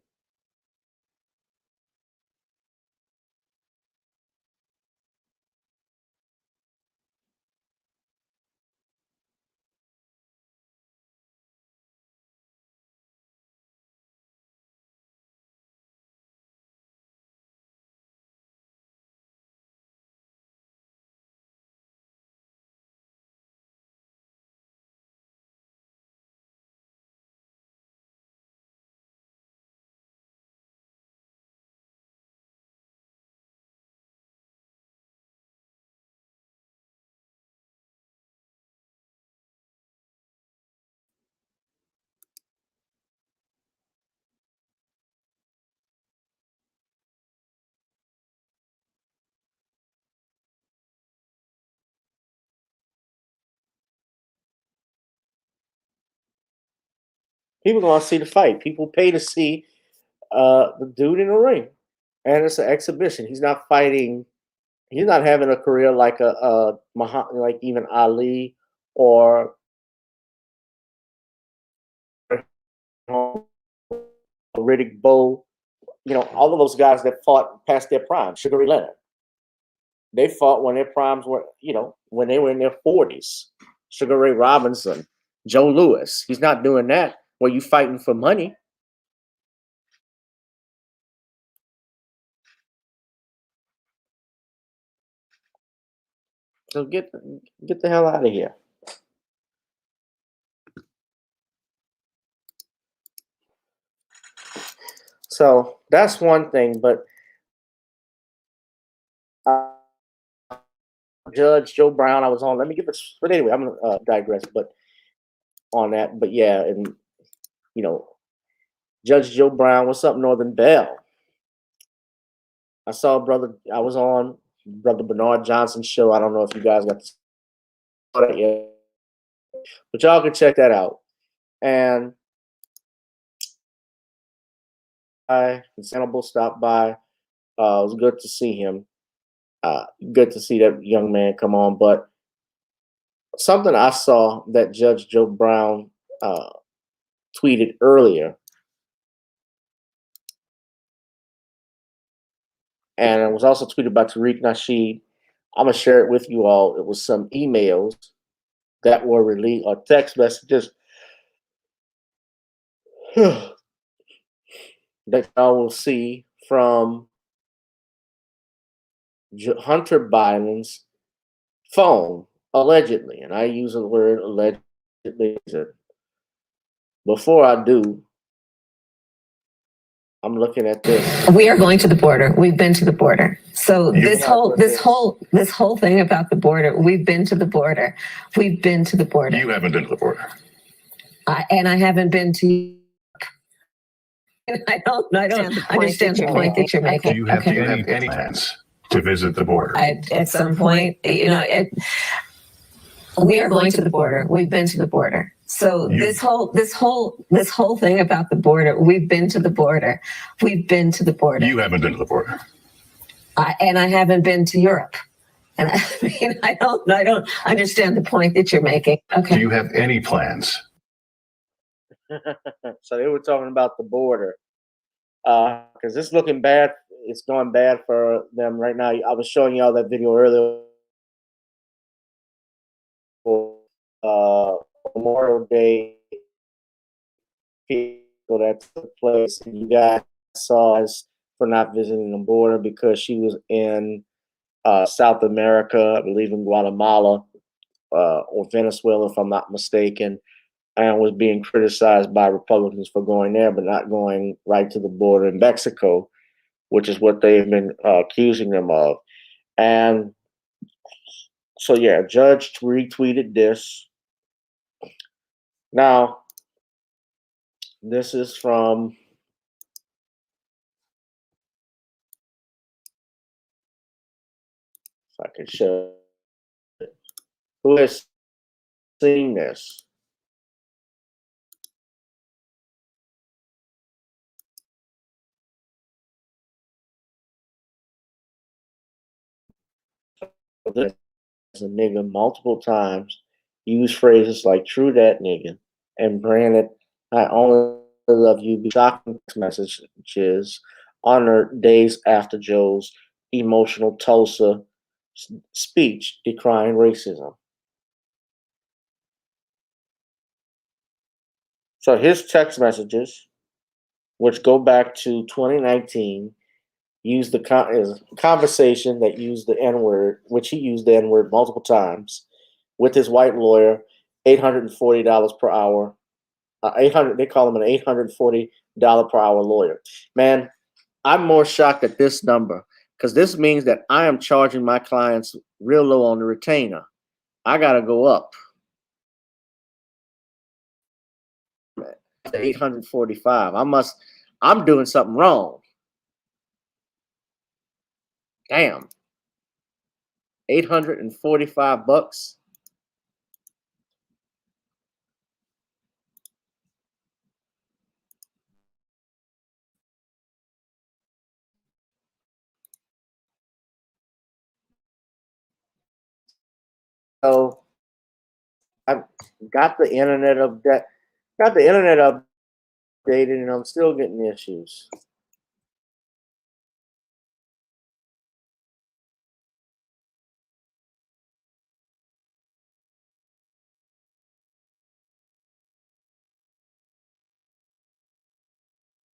People want to see the fight. People pay to see the dude in the ring, and it's an exhibition. He's not fighting. He's not having a career like like even Ali or Riddick Bowe. All of those guys that fought past their prime. Sugar Ray Leonard. They fought when their primes were, when they were in their 40s. Sugar Ray Robinson, Joe Louis. He's not doing that where you fighting for money. So get the hell out of here. So that's one thing, but Judge Joe Brown, I was on. Let me give it. But anyway, I'm gonna digress. But on that, but yeah, and Judge Joe Brown, what's up, Northern Bell? I saw I was on Brother Bernard Johnson's show. I don't know if you guys got to see that yet, but y'all can check that out. And Hannibal stopped by. It was good to see him. Good to see that young man come on. But something I saw that Judge Joe Brown tweeted earlier, and it was also tweeted by Tariq Nasheed. I'm gonna share it with you all. It was some emails that were released or text messages that y'all will see from Hunter Biden's phone, allegedly. And I use the word allegedly. Before I do, I'm looking at this. We are going to the border. We've been to the border. So this whole thing about the border, we've been to the border. We've been to the border. You haven't been to the border. And I haven't been to. I don't understand the point that you're making. Do you have any plans to visit the border? At some point, we are going to the border. We've been to the border. So this whole thing about the border, we've been to the border. We've been to the border. You haven't been to the border. And I haven't been to Europe. And I don't understand the point that you're making. Okay. Do you have any plans? So they were talking about the border. Because it's looking bad. It's going bad for them right now. I was showing y'all that video earlier. Memorial Day people that took place, and you guys saw us for not visiting the border because she was in South America, I believe in Guatemala or Venezuela, if I'm not mistaken, and was being criticized by Republicans for going there, but not going right to the border in Mexico, which is what they've been accusing them of. And so, yeah, Judge retweeted this. Now, this is from if I can show it. Who has seen this? This a nigga multiple times, use phrases like "true that nigga" and branded "I only love you" be shocking messages on her days after Joe's emotional Tulsa speech decrying racism. So his text messages, which go back to 2019, used the conversation that used the N-word, which he used the N-word multiple times, with his white lawyer, $840 per hour. They call him an $840 per hour lawyer. Man, I'm more shocked at this number because this means that I am charging my clients real low on the retainer. I gotta go up. 845. I'm doing something wrong. Damn. $845. So I got the internet updated, and I'm still getting issues.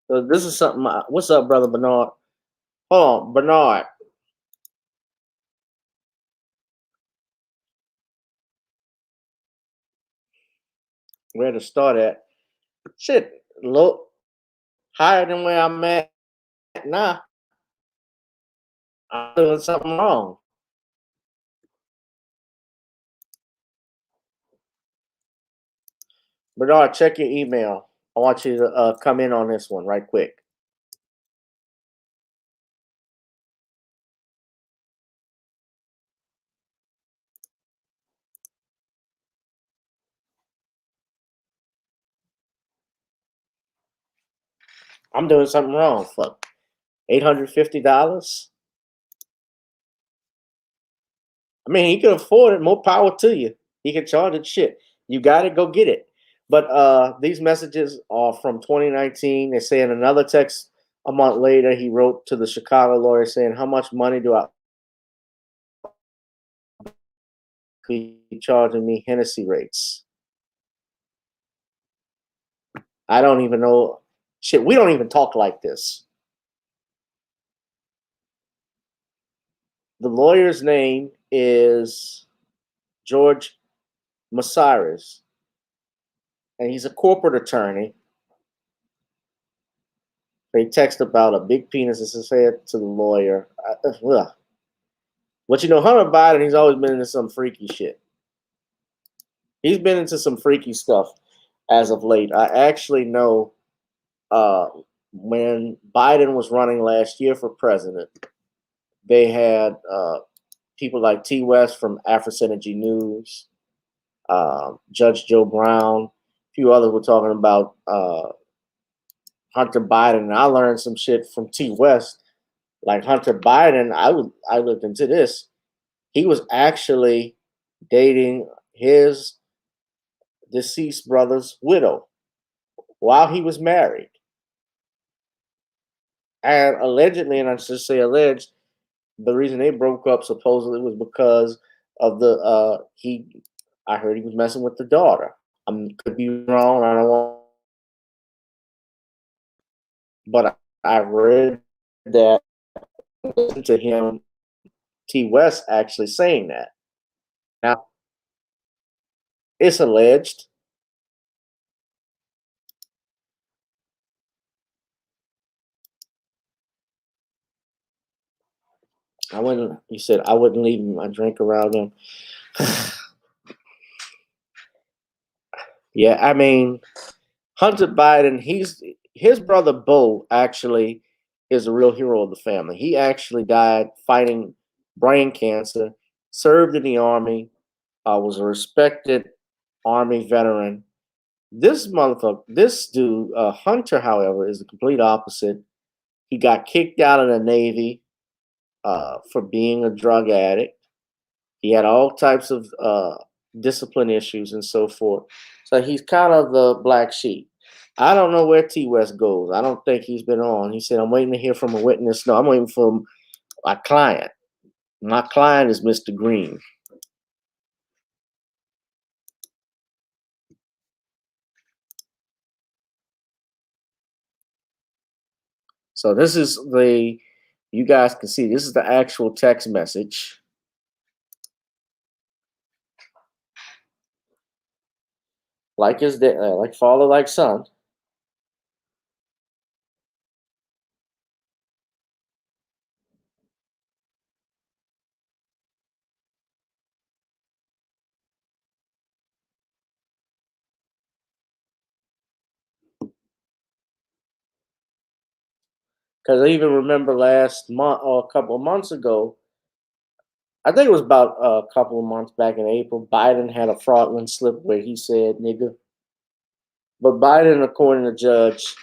So this is something. What's up, brother Bernard? Hold on, Bernard. Where to start at? Shit, look higher than where I'm at now. I'm doing something wrong. Bernard, check your email. I want you to come in on this one right quick. I'm doing something wrong. Fuck. $850. I mean, he can afford it. More power to you. He can charge it. Shit, you got to go get it. But these messages are from 2019. They're saying another text a month later. He wrote to the Chicago lawyer saying, "How much money do I be charging me Hennessy rates? I don't even know. Shit, we don't even talk like this." The lawyer's name is George Masiris, and he's a corporate attorney. They text about a big penis and said to the lawyer, but you know, Hunter Biden, he's always been into some freaky shit. He's been into some freaky stuff as of late. I actually know when Biden was running last year for president, they had people like T. West from AfroSynergy News, Judge Joe Brown, a few others were talking about Hunter Biden. And I learned some shit from T. West. Like Hunter Biden, I looked into this. He was actually dating his deceased brother's widow while he was married. And allegedly, and I should say alleged, the reason they broke up supposedly was because of the I heard he was messing with the daughter. I could be wrong. I don't want, but I read that, listened to him, T. West actually saying that. Now, it's alleged. He said, I wouldn't leave my drink around him. Yeah, I mean, Hunter Biden, his brother Bo actually is a real hero of the family. He actually died fighting brain cancer, served in the army, was a respected army veteran. This motherfucker, this dude, Hunter, however, is the complete opposite. He got kicked out of the Navy for being a drug addict. He had all types of discipline issues and so forth. So he's kind of the black sheep. I don't know where T. West goes. I don't think he's been on. He said, I'm waiting to hear from a witness. No, I'm waiting for my client. My client is Mr. Green. So this is you guys can see, this is the actual text message. Like his dad, like father, like son. Because I even remember last month or a couple of months ago, I think it was about a couple of months back in April, Biden had a fraudulent slip where he said nigga. But Biden, according to Judge,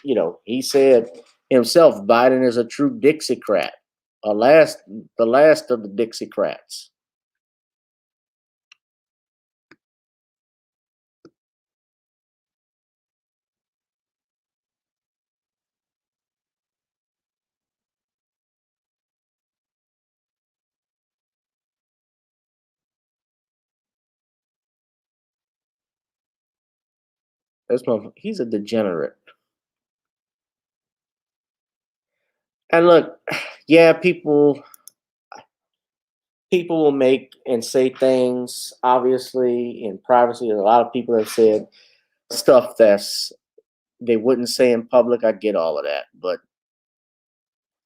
he said himself, Biden is a true Dixiecrat, the last of the Dixiecrats. He's a degenerate. And look, yeah, people will make and say things, obviously, in privacy. A lot of people have said stuff they wouldn't say in public. I get all of that. But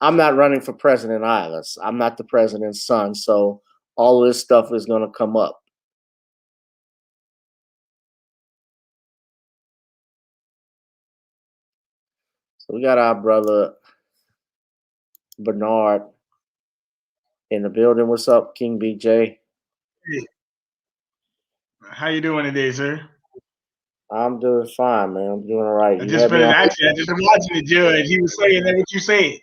I'm not running for president either. I'm not the president's son. So all of this stuff is going to come up. So we got our brother Bernard in the building. What's up, King BJ? Hey. How you doing today, sir? I'm doing fine, man. I'm doing all right. I just been watching the judge. He was saying that what you said.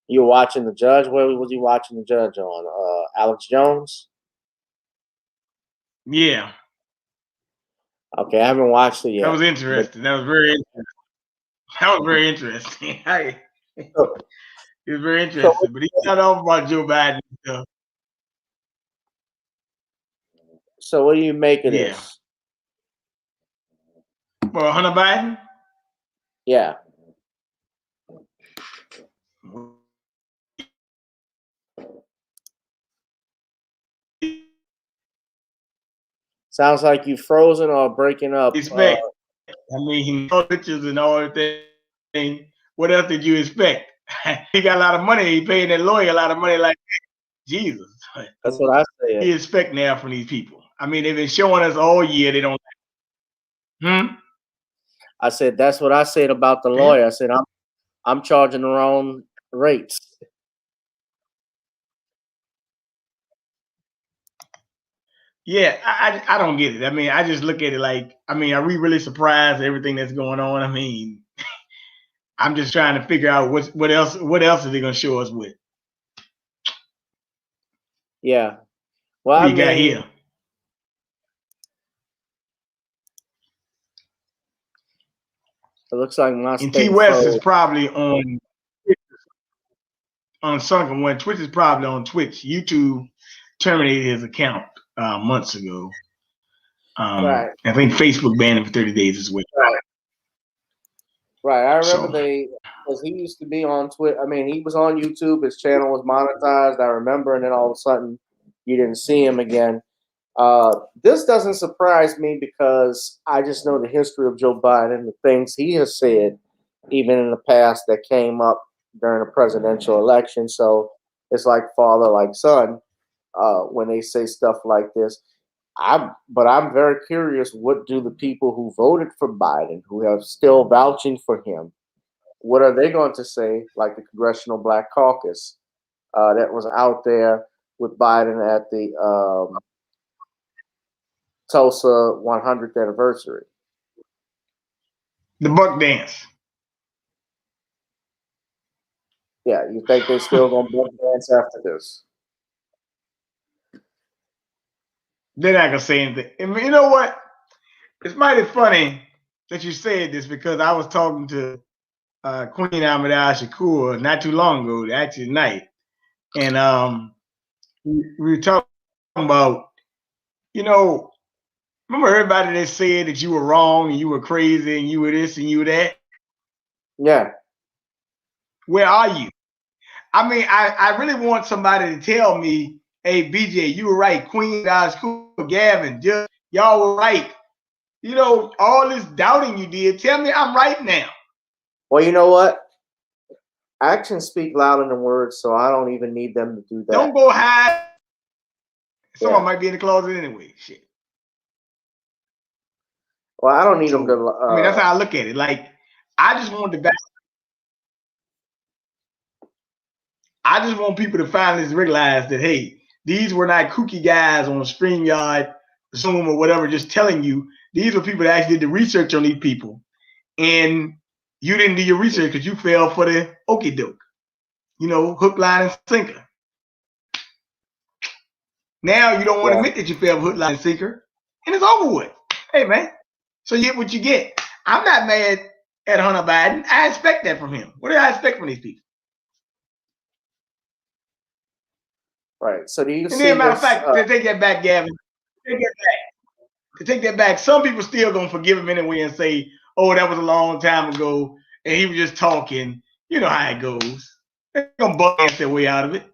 You were watching the judge? Where was you watching the judge on? Alex Jones? Yeah. Okay, I haven't watched it yet. That was interesting. That was very interesting. That was very interesting. It was very interesting. But he got off about Joe Biden and stuff. So what do you make of this? Well, Hunter Biden? Yeah. Sounds like you frozen or breaking up. Expect. I mean, he knows pictures and all that thing. What else did you expect? He got a lot of money. He paid that lawyer a lot of money. Like Jesus. That's what I said. You expect now from these people. I mean, they've been showing us all year they don't. I said that's what I said about the lawyer. I said I'm charging the wrong rates. Yeah, I don't get it. I mean, I just look at it like, I mean, are we really surprised at everything that's going on? I mean, I'm just trying to figure out what else are they gonna show us with? Yeah. Well, What you got here? It looks like my and T West is probably on Sunken One. Twitch is probably on Twitch. YouTube terminated his account months ago. Right. I think Facebook banned him for 30 days as well. Right. I remember because he used to be on Twitter. I mean, he was on YouTube. His channel was monetized. I remember, and then all of a sudden, you didn't see him again. This doesn't surprise me because I just know the history of Joe Biden, the things he has said, even in the past, that came up during a presidential election. So it's like father, like son, when they say stuff like this. But I'm very curious, what do the people who voted for Biden, who are still vouching for him, what are they going to say, like the Congressional Black Caucus that was out there with Biden at the Tulsa 100th anniversary? The buck dance. Yeah, you think they still going to buck dance after this? They're not gonna say anything. I mean, you know what? It's mighty funny that you said this because I was talking to Queen Ahmed Shakur not too long ago, actually tonight, and we were talking about, you know, remember everybody that said that you were wrong and you were crazy and you were this and you were that? Yeah. Where are you? I mean, I really want somebody to tell me, hey, BJ, you were right. Queen Shakur, Gavin, just y'all were right. You know, all this doubting you did, tell me I'm right now. Well, you know what? Actions speak louder than words, so I don't even need them to do that. Don't go hide. Someone might be in the closet anyway. Shit. Well, I don't need them to. I mean, that's how I look at it. Like, I just want people to finally realize that, hey, these were not kooky guys on StreamYard, Zoom, or whatever, just telling you. These were people that actually did the research on these people. And you didn't do your research because you fell for the okie doke. You know, hook, line, and sinker. Now you don't want to admit that you fell for hook, line, and sinker. And it's over with. Hey, man. So you get what you get. I'm not mad at Hunter Biden. I expect that from him. What do I expect from these people? Right. So do you see? And then, matter of fact, to take that back, Gavin. To take that back, some people still gonna forgive him anyway and say, "Oh, that was a long time ago, and he was just talking." You know how it goes. They're gonna bust their way out of it.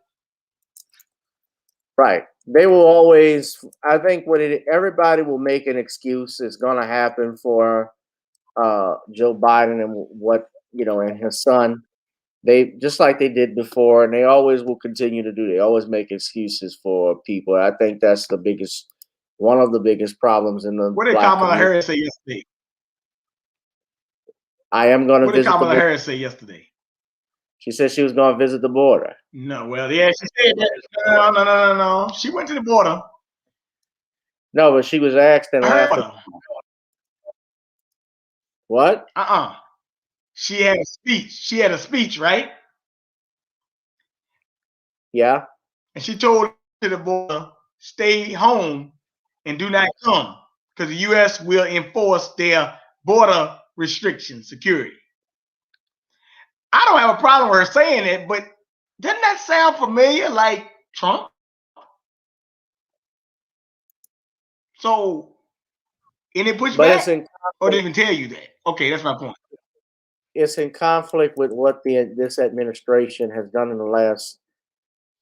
Right. They will always. I think everybody will make an excuse. It's going to happen for Joe Biden and and his son. They just like they did before, and they always will continue to do. They always make excuses for people. I think that's one of the biggest problems in the. What did Kamala Harris say yesterday? I am going to visit. What did Kamala Harris say yesterday? She said she was going to visit the border. No, well, yeah, she said that. No. She went to the border. No, but she was asked and laughed. What? She had a speech. She had a speech, right? Yeah. And she told to the border, stay home and do not come because the U.S. will enforce their border restriction security. I don't have a problem with her saying it, but doesn't that sound familiar like Trump? So, any pushback? Or didn't even tell you that? Okay, that's my point. It's in conflict with what this administration has done in the last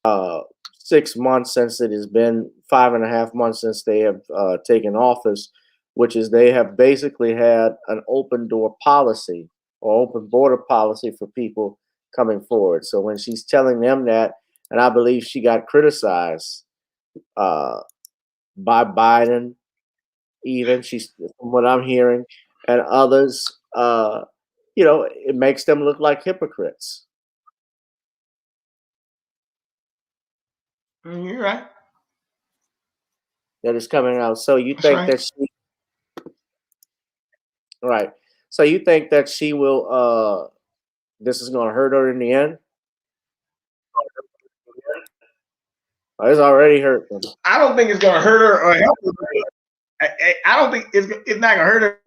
6 months since it has been 5.5 months since they have taken office, which is they have basically had an open door policy or open border policy for people coming forward. So when she's telling them that, and I believe she got criticized uh, by Biden, even she's from what I'm hearing, and others, it makes them look like hypocrites. You're right. That is coming out. So you That's think right. that she right? So you think that she will? This is going to hurt her in the end? Oh, it's already hurt them. I don't think it's gonna hurt her or help her. I don't think it's not gonna hurt her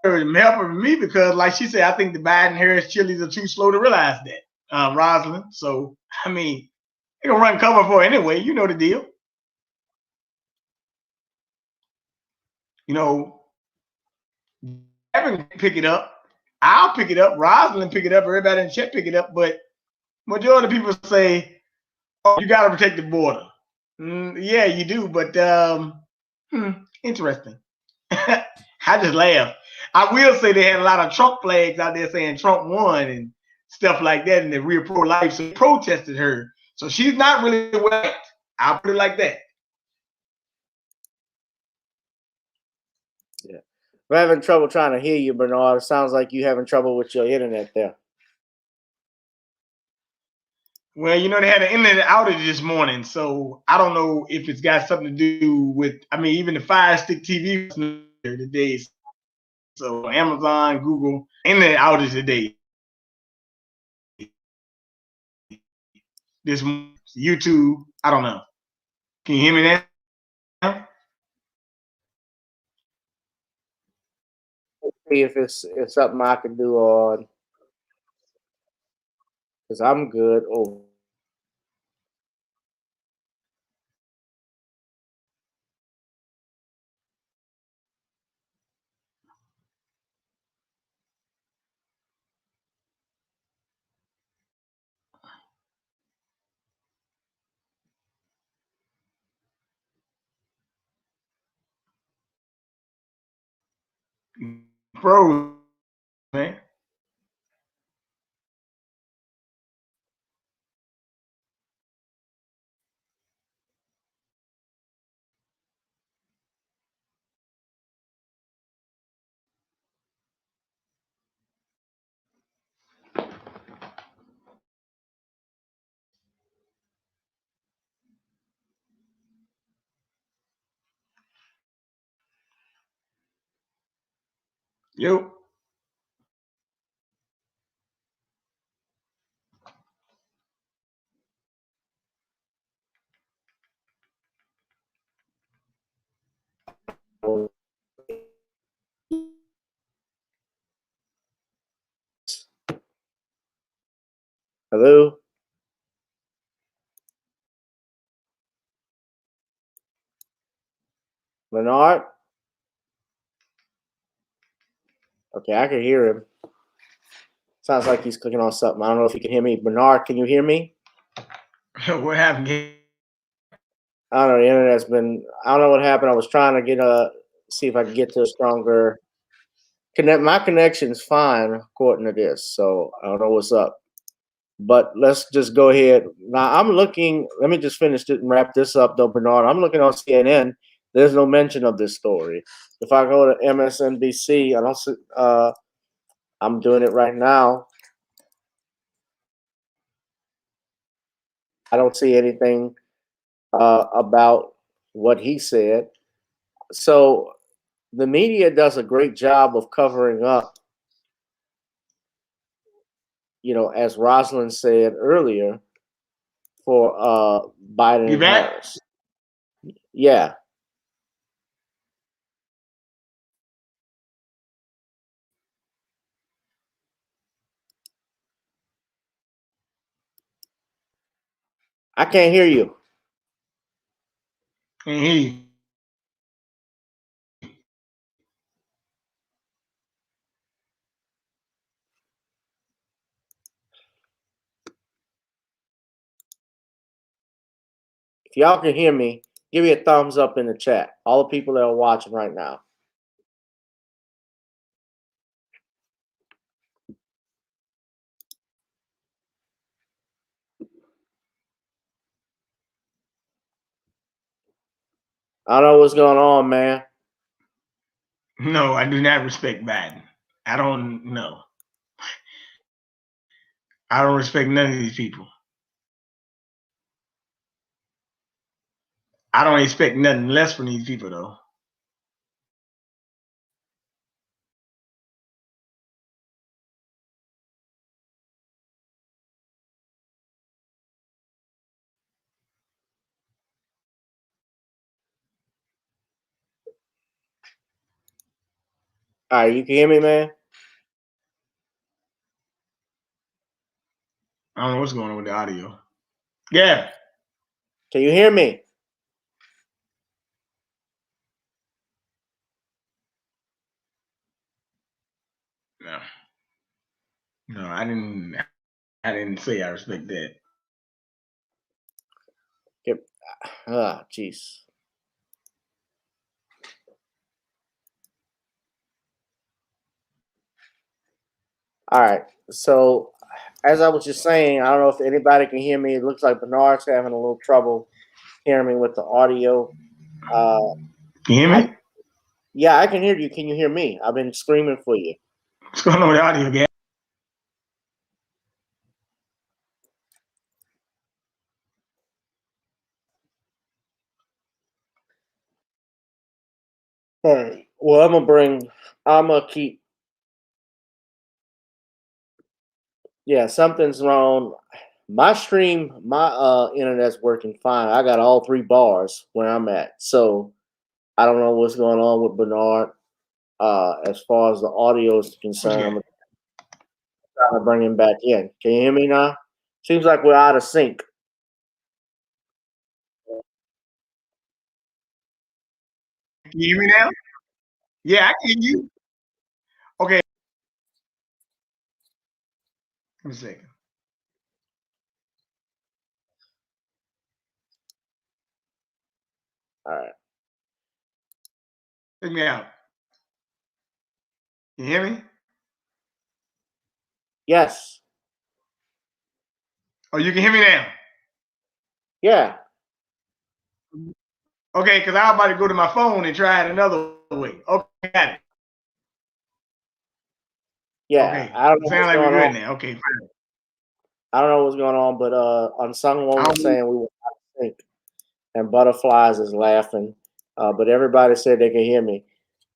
or help her me because, like she said, I think the Biden Harris chilies are too slow to realize that, Rosalind. So I mean, they're gonna run cover for her anyway. You know the deal. You know, Gavin pick it up. I'll pick it up. Rosalind pick it up. Everybody in the chat pick it up. But majority of people say, "Oh, you got to protect the border." Yeah, you do. But interesting. I just laugh. I will say they had a lot of Trump flags out there saying Trump won and stuff like that, and they're real pro-life, so they protested her. So she's not really white. I'll put it like that. Yeah, we're having trouble trying to hear you, Bernard. It sounds like you having trouble with your internet there. Well, you know, they had an internet outage this morning, so I don't know if it's got something to do with, I mean, even the Fire Stick TV today. So Amazon, Google, internet outage today. This YouTube, I don't know. Can you hear me now? See if it's something I can do on, because I'm good. Oh, Bro, man. Yo. hello, Bernard. Okay, I can hear him. Sounds like he's clicking on something. I don't know if you can hear me. Bernard, can you hear me? What happened? I don't know. The internet's been. I don't know what happened. I was trying to see if I could get to a stronger connect. My connection's fine according to this, so I don't know what's up. But let's just go ahead. Now I'm looking. Let me just finish it and wrap this up, though, Bernard. I'm looking on CNN. There's no mention of this story. If I go to MSNBC, I don't see. I'm doing it right now. I don't see anything about what he said. So the media does a great job of covering up, as Rosalind said earlier, for Biden You and back? Harris. Yeah. I can't hear you. Can't hear you. If y'all can hear me, give me a thumbs up in the chat. All the people that are watching right now. I don't know what's going on, man. No, I do not respect Biden. I don't know. I don't respect none of these people. I don't expect nothing less from these people, though. All right, you can hear me, man? I don't know what's going on with the audio. Yeah. Can you hear me? No. No, I didn't say I respect that. Jeez. All right. So, as I was just saying, I don't know if anybody can hear me. It looks like Bernard's having a little trouble hearing me with the audio. Can you hear me? Yeah, I can hear you. Can you hear me? I've been screaming for you. What's going on with the audio, Gavin? All right. Well, I'm gonna keep. Yeah, something's wrong. My internet's working fine. I got all 3 bars where I'm at. So I don't know what's going on with Bernard. As far as the audio is concerned, I'm trying to bring him back in. Can you hear me now? Seems like we're out of sync. Can you hear me now? Yeah, I can hear you. Okay. Give me a second. All right. Check me out. Can you hear me? Yes. Oh, you can hear me now? Yeah. Okay, because I was about to go to my phone and try it another way. Okay, got it. Yeah. Okay. I don't know Sound what's like going we're good on. now. Okay, fine. I don't know what's going on, but Unsung One was saying we were out of sync, and Butterflies is laughing. But everybody said they can hear me.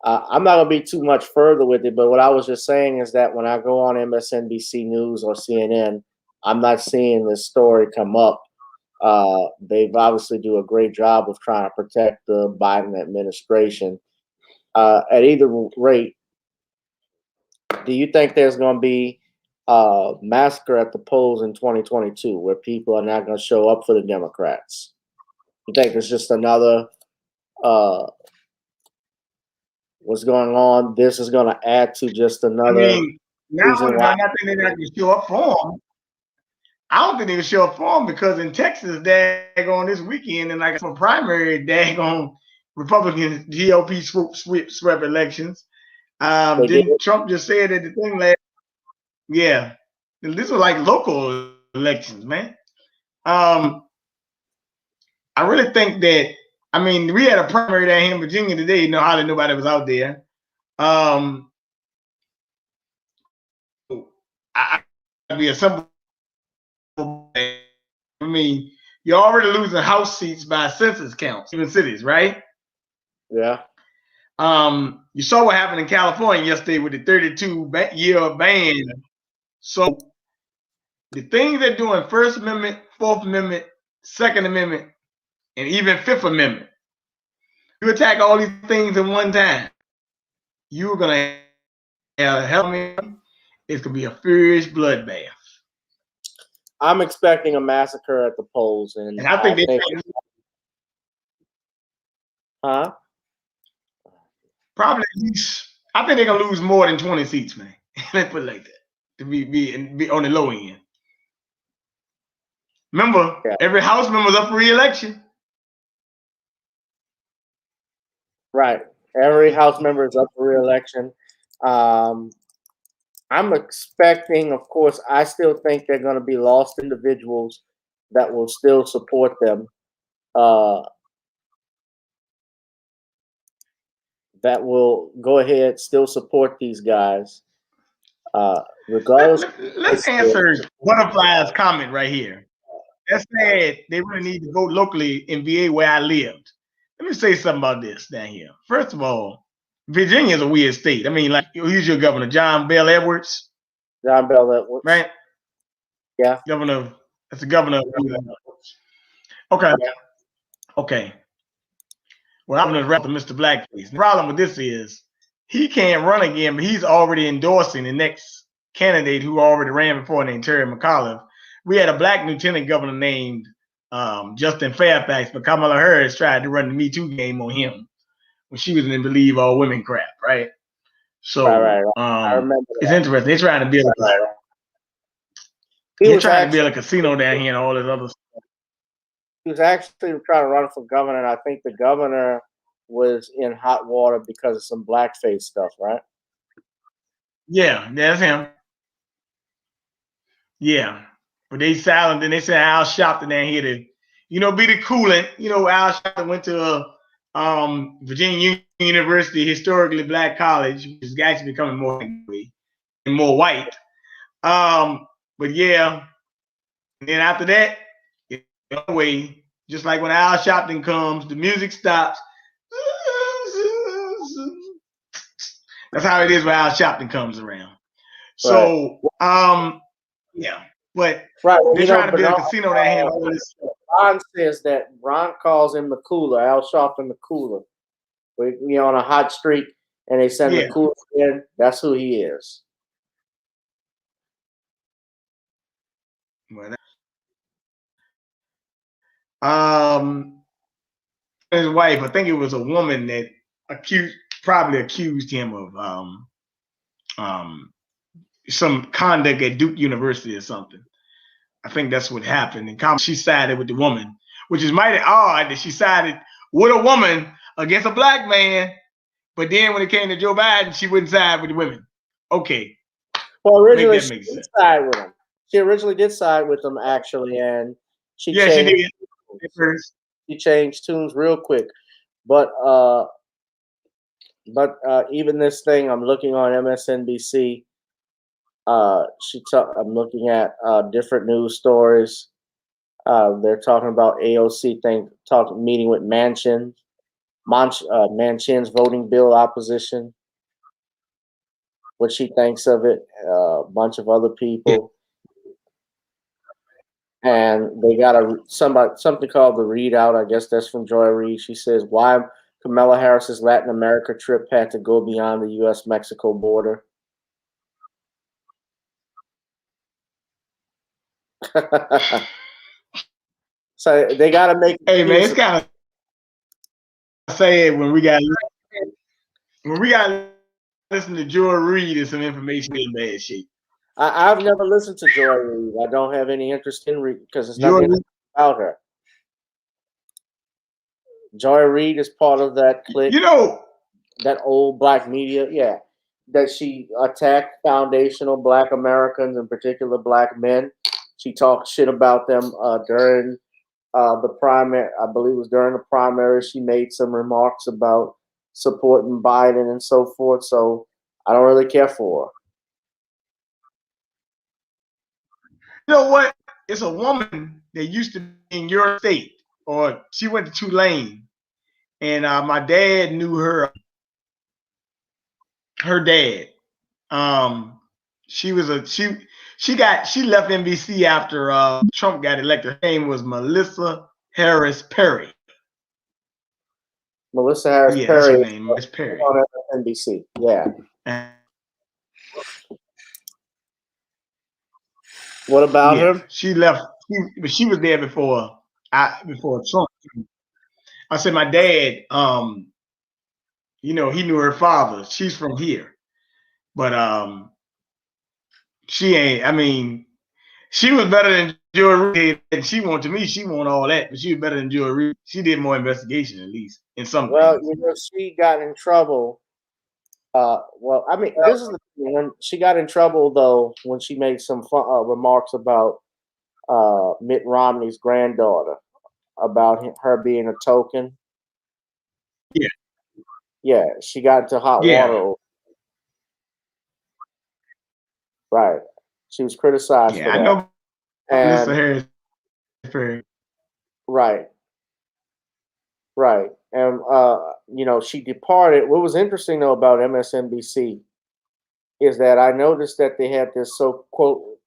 I'm not gonna be too much further with it, but what I was just saying is that when I go on MSNBC News or CNN, I'm not seeing this story come up. They've obviously do a great job of trying to protect the Biden administration. At either rate, do you think there's going to be a massacre at the polls in 2022 where people are not going to show up for the Democrats? You think it's just another what's going on? This is going to add to just another reason why. I think they're not going to show up for them. I don't think they can show up for them because in Texas, daggone this weekend, and like some primary daggone Republican GOP swept elections. Didn't Trump just say that the thing last? Yeah, these are like local elections, man. I really think that. I mean, we had a primary down here in Virginia today. Hardly nobody was out there. I'd be a simple. I mean, you're already losing House seats by census counts, even cities, right? Yeah. You saw what happened in California yesterday with the 32-year ban. So the things they're doing, First Amendment, Fourth Amendment, Second Amendment, and even Fifth Amendment, you attack all these things in one time, you're gonna help me. It's gonna be a furious bloodbath. I'm expecting a massacre at the polls, and I think huh? Probably at least. I think they're gonna lose more than 20 seats, man. Let's put it like that. To be on the low end. Remember, every House member's up for re-election. Right. Every House member is up for re-election. I'm expecting, of course, I still think they're going to be lost individuals that will still support them. That will go ahead, still support these guys, regardless. Let's answer Butterfly's comment right here. That said, they really need to vote locally in VA where I lived. Let me say something about this down here. First of all, Virginia is a weird state. I mean, like, who's your governor? John Bell Edwards? John Bell Edwards. Right? Yeah. Governor. That's the governor of Okay. Okay. Well, I'm going to wrap with Mr. Blackface. The problem with this is he can't run again, but he's already endorsing the next candidate who already ran before named Terry McAuliffe. We had a black lieutenant governor named Justin Fairfax, but Kamala Harris tried to run the Me Too game on him when she was in Believe All Women crap, right? So right. I remember it's that. interesting. They're trying to build a casino down here and all this other stuff. He was actually trying to run for governor, and I think the governor was in hot water because of some blackface stuff, right? Yeah, that's him. Yeah. But they silent, and they said Al Sharpton down here to, be the coolant. Al Sharpton went to Virginia University, historically black college, which is actually becoming more white. But yeah, and then after that, anyway, just like when Al Sharpton comes, the music stops. That's how it is when Al Sharpton comes around. So, yeah, but they're trying to build a casino down here. Ron says that Ron calls him the cooler, Al Sharpton the cooler. We on a hot streak, and they send the cooler in. That's who he is. His wife, I think it was a woman that probably accused him of some conduct at Duke University or something. I think that's what happened. And she sided with the woman, which is mighty odd that she sided with a woman against a black man. But then when it came to Joe Biden, she wouldn't side with the women. Okay. Well, originally she did side with him. She originally did side with him, actually, and she changed. She changed tunes real quick, but even this thing, I'm looking on MSNBC. I'm looking at different news stories. They're talking about AOC meeting with Manchin's voting bill opposition. What she thinks of it, a bunch of other people, and they got something called the readout. I guess that's from Joy Reid. She says why Kamala Harris's Latin America trip had to go beyond the U.S.-Mexico border. So they got to make. Hey man, it's kind of sad when we got to listen to Joy Reid and some information in bad shape. I've never listened to Joy Reid. I don't have any interest in Reid because it's nothing about her. Joy Reid is part of that clique. That old black media, yeah, that she attacked foundational black Americans, in particular black men. She talked shit about them during the primary. I believe it was during the primary. She made some remarks about supporting Biden and so forth. So I don't really care for her. You know what? It's a woman that used to be in your state, or she went to Tulane, and my dad knew her. Her dad. She left NBC after Trump got elected. Her name was Melissa Harris Perry. Melissa Harris Perry. That's her name, Miss Perry. On NBC. Yeah. What about her? She left. She was there before Trump. I said my dad. He knew her father. She's from here, but she ain't. I mean, she was better than Joy Reid, and she want all that, but she was better than Joy Reid. She did more investigation, at least, in some Well, things. you know, she got in trouble. Well, I mean, this is the thing. When she got in trouble, though, when she made some remarks about Mitt Romney's granddaughter, about her being a token. Yeah. Yeah, she got into hot Yeah. water. Right. She was criticized for Yeah, I that. know Melissa And Harris. right. Right. And you know, she departed. What was interesting though about MSNBC is that I noticed that they had this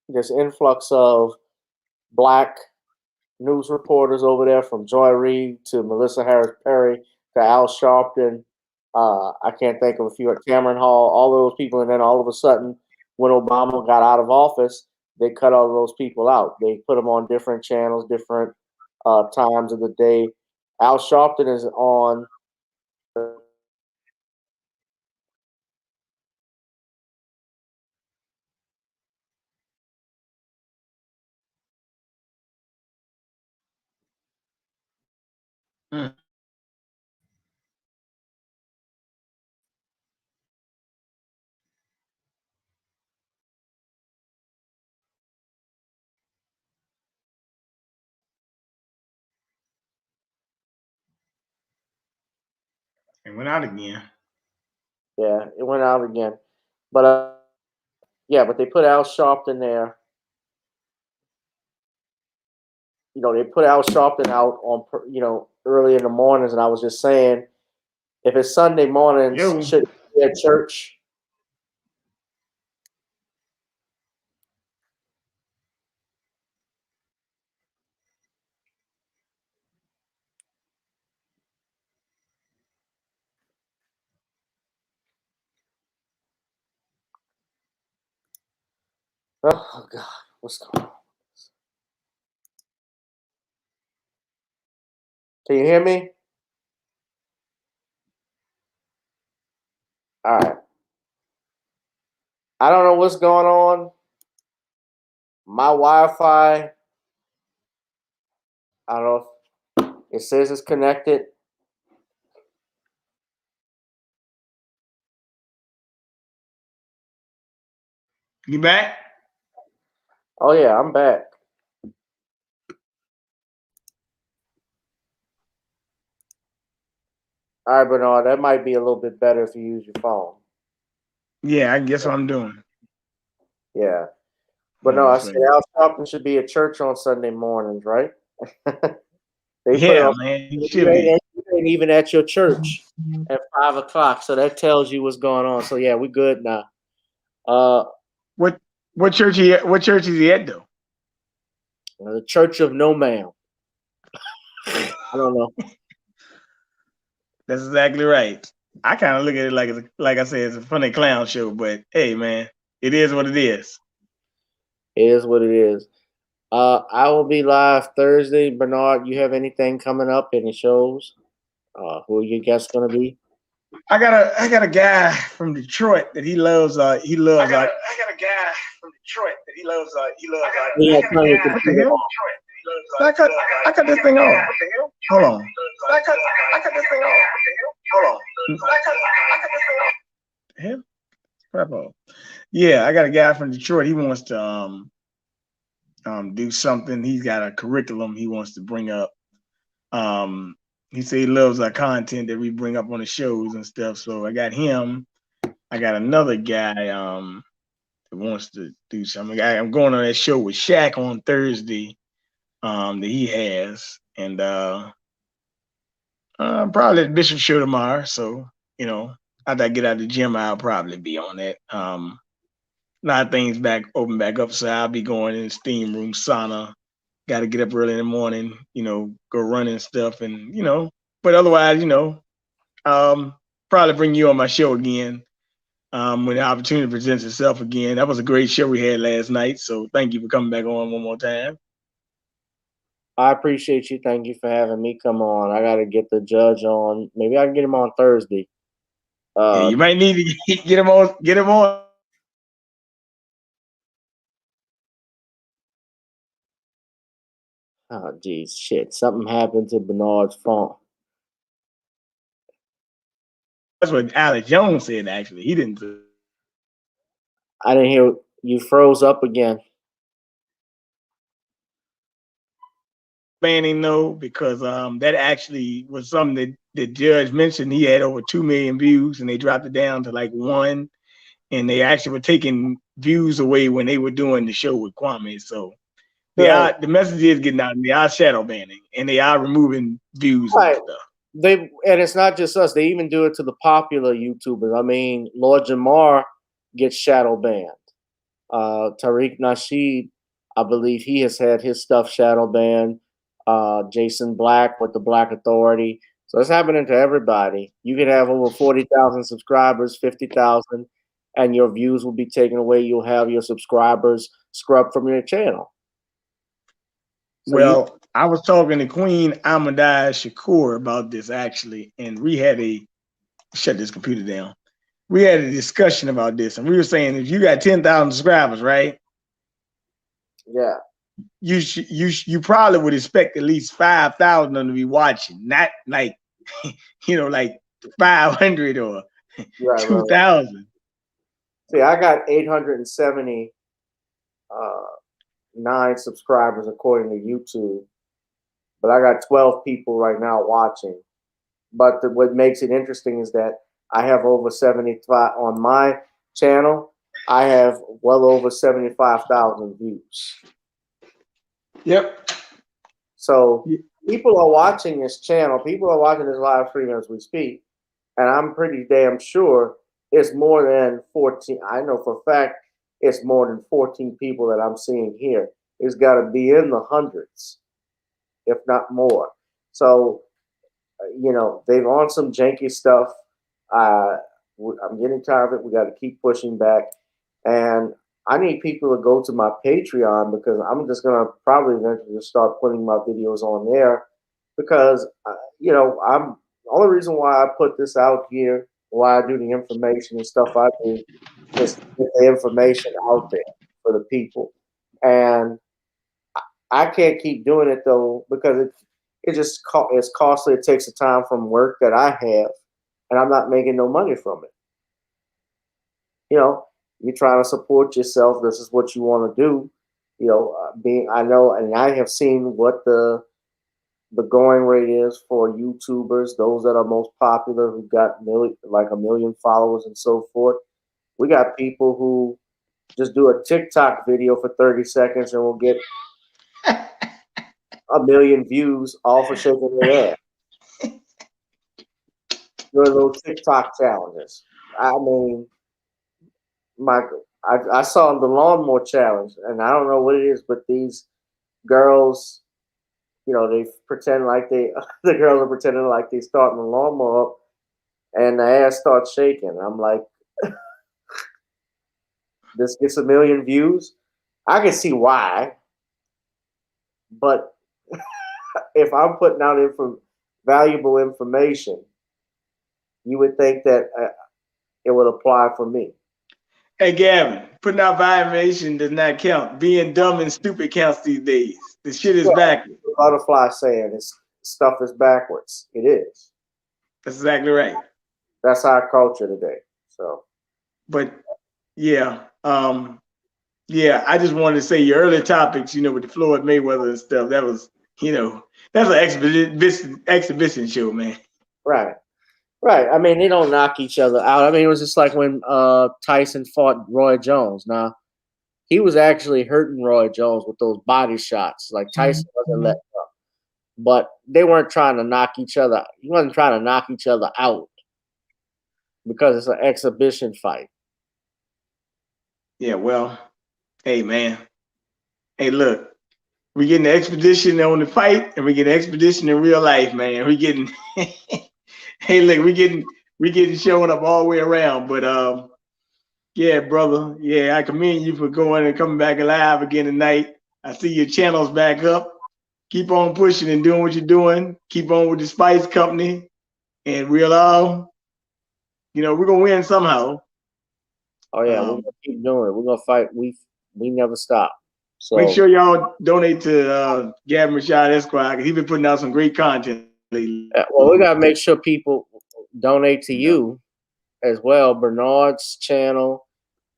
this influx of black news reporters over there, from Joy Reid to Melissa Harris Perry to Al Sharpton. I can't think of a few, Cameron Hall, all those people. And then all of a sudden, when Obama got out of office, they cut all those people out. They put them on different channels, different times of the day. Al Sharpton is on. Mm. It went out again. Yeah, it went out again. But yeah, but they put Al Sharpton there. You know, they put Al Sharpton out on, you know, early in the mornings, and I was just saying, if it's Sunday mornings, should it be at church? Oh God, what's going on? Can you hear me? All right. I don't know what's going on. My Wi-Fi, I don't know. It says it's connected. You back? Oh yeah, I'm back. All right, Bernard, that might be a little bit better if you use your phone. Yeah, I guess what I'm doing. Yeah. But no, I said Al Sharpton should be at church on Sunday mornings, right? They put it Yeah, on. man, you You should be. ain't even at your church at 5 o'clock, so that tells you what's going on. So yeah, we good now. What church is he at though? The Church of No Man. I don't know. That's exactly right. I kind of look at it like I said, it's a funny clown show, but hey, man, it is what it is. It is what it is. I will be live Thursday. Bernard, you have anything coming up? Any shows? Who are your guests gonna be? I got a guy from Detroit that he loves. I got a guy from Detroit that he loves. Yeah, turn your What the computer hell? on. I cut this thing off. Hold on. I cut this thing off. Hold on. I cut this thing off. Hell, crap off. Yeah, I got a guy from Detroit. He wants to do something. He's got a curriculum he wants to bring up. He said he loves our content that we bring up on the shows and stuff. So I got him. I got another guy that wants to do something. I'm going on that show with Shaq on Thursday that he has. And probably at Bishop show tomorrow. So, you know, after I get out of the gym, I'll probably be on that. A lot of things open back up. So I'll be going in the steam room, sauna. Got to get up early in the morning, you know, go running stuff, and you know. But otherwise, you know, probably bring you on my show again when the opportunity presents itself again. That was a great show we had last night. So thank you for coming back on one more time. I appreciate you. Thank you for having me come on. I got to get the judge on. Maybe I can get him on Thursday. Yeah, you might need to get him on. Get him on. Oh, geez, shit. Something happened to Bernard's phone. That's what Alex Jones said, actually. He didn't. I didn't hear you froze up again. Banning though, because that actually was something that the judge mentioned. He had over 2 million views, and they dropped it down to like 1. And they actually were taking views away when they were doing the show with Kwame. So the message is getting out, and they are shadow banning, and they are removing views and stuff. And it's not just us. They even do it to the popular YouTubers. I mean, Lord Jamar gets shadow banned. Tariq Nasheed, I believe he has had his stuff shadow banned. Jason Black with the Black Authority. So it's happening to everybody. You can have over 40,000 subscribers, 50,000, and your views will be taken away. You'll have your subscribers scrubbed from your channel. So I was talking to Queen Ahmadiyya Shakur about this actually, and we had shut this computer down. We had a discussion about this, and we were saying if you got 10,000 subscribers, right? Yeah. You probably would expect at least 5,000 of them to be watching, not like like 500 or 2,000. Right. See, I got 879 subscribers according to YouTube, but I got 12 people right now watching. But what makes it interesting is that I have over 75 on my channel. I have well over 75,000 views. Yep. So people are watching this channel. People are watching this live stream as we speak. And I'm pretty damn sure it's more than 14. I know for a fact it's more than 14 people that I'm seeing here. It's got to be in the hundreds, if not more. So, they've on some janky stuff. I'm getting tired of it. We got to keep pushing back. And I need people to go to my Patreon because I'm just going to probably eventually just start putting my videos on there because, I'm the only reason why I put this out here, why I do the information and stuff I do is to get the information out there for the people. And I can't keep doing it though because it's costly. It takes the time from work that I have, and I'm not making no money from it. You're trying to support yourself. This is what you want to do. I know, and I have seen what the going rate is for YouTubers, those that are most popular, who got like 1 million followers and so forth. We got people who just do a TikTok video for 30 seconds and will get 1 million views all for shaking their ass. Doing little TikTok challenges. I mean, I saw the lawnmower challenge, and I don't know what it is, but these girls, they pretend like the girls are pretending like they starting the lawnmower up, and the ass starts shaking. I'm like, this gets 1 million views. I can see why, but if I'm putting out valuable information, you would think that it would apply for me. Hey, Gavin, putting out information does not count. Being dumb and stupid counts these days. The shit is backwards. The butterfly saying stuff is backwards. It is. That's exactly right. That's our culture today. So, but yeah, I just wanted to say your earlier topics, with the Floyd Mayweather and stuff. That was, that's an exhibition show, man. Right. Right. I mean, they don't knock each other out. I mean, it was just like when Tyson fought Roy Jones. Now, he was actually hurting Roy Jones with those body shots. Like Tyson wasn't letting up. But they weren't trying to knock each other. He wasn't trying to knock each other out because it's an exhibition fight. Yeah, well, hey, man. Hey, look. We getting the expedition on the fight, and we get an expedition in real life, man. We getting hey, look, we getting showing up all the way around. But yeah, brother. Yeah, I commend you for going and coming back alive again tonight. I see your channel's back up. Keep on pushing and doing what you're doing. Keep on with the Spice Company. And we're gonna win somehow. Oh yeah, we're gonna keep doing it. We're gonna fight. We never stop. So make sure y'all donate to Gavin Rashad Esquire, because he's been putting out some great content lately. well, we gotta make sure people donate to you as well. Bernard's channel,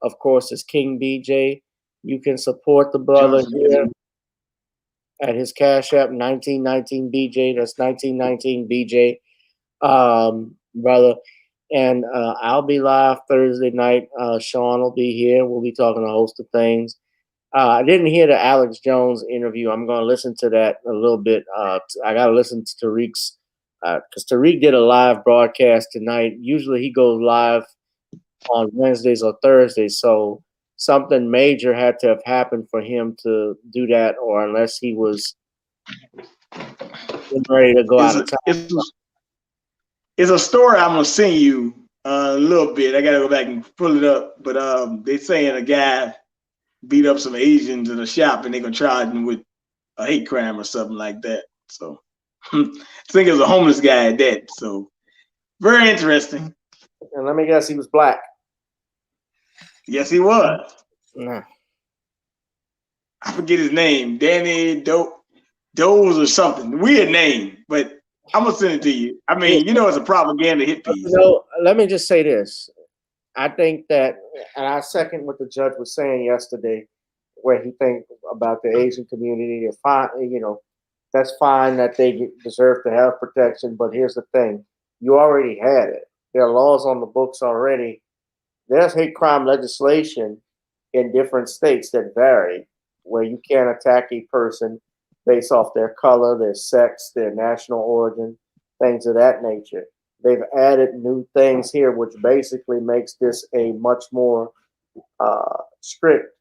of course, is King BJ. You can support the brother here at his Cash App 1919 BJ. That's 1919 BJ, brother. And I'll be live Thursday night. Sean will be here. We'll be talking a host of things. I didn't hear the Alex Jones interview. I'm going to listen to that a little bit. I got to listen to Tariq's, because Tariq did a live broadcast tonight. Usually he goes live on Wednesdays or Thursdays. So something major had to have happened for him to do that, or unless he was ready to go out of town. It's a story I'm gonna send you a little bit. I gotta go back and pull it up. But they saying a guy beat up some Asians in a shop, and they gonna charge him with a hate crime or something like that. So I think it was a homeless guy at that. So very interesting. And let me guess, he was black. Yes, he was. Nah. I forget his name. Danny Doze or something. Weird name, but I'm gonna send it to you. I mean, you know, it's a propaganda hit piece. Let me just say this. I think that, and I second what the judge was saying yesterday, where he thinks about the Asian community. Fine, you know, that's fine that they deserve to have protection. But here's the thing: you already had it. There are laws on the books already. There's hate crime legislation in different states that vary, where you can't attack a person based off their color, their sex, their national origin, things of that nature. They've added new things here, which basically makes this a much more strict.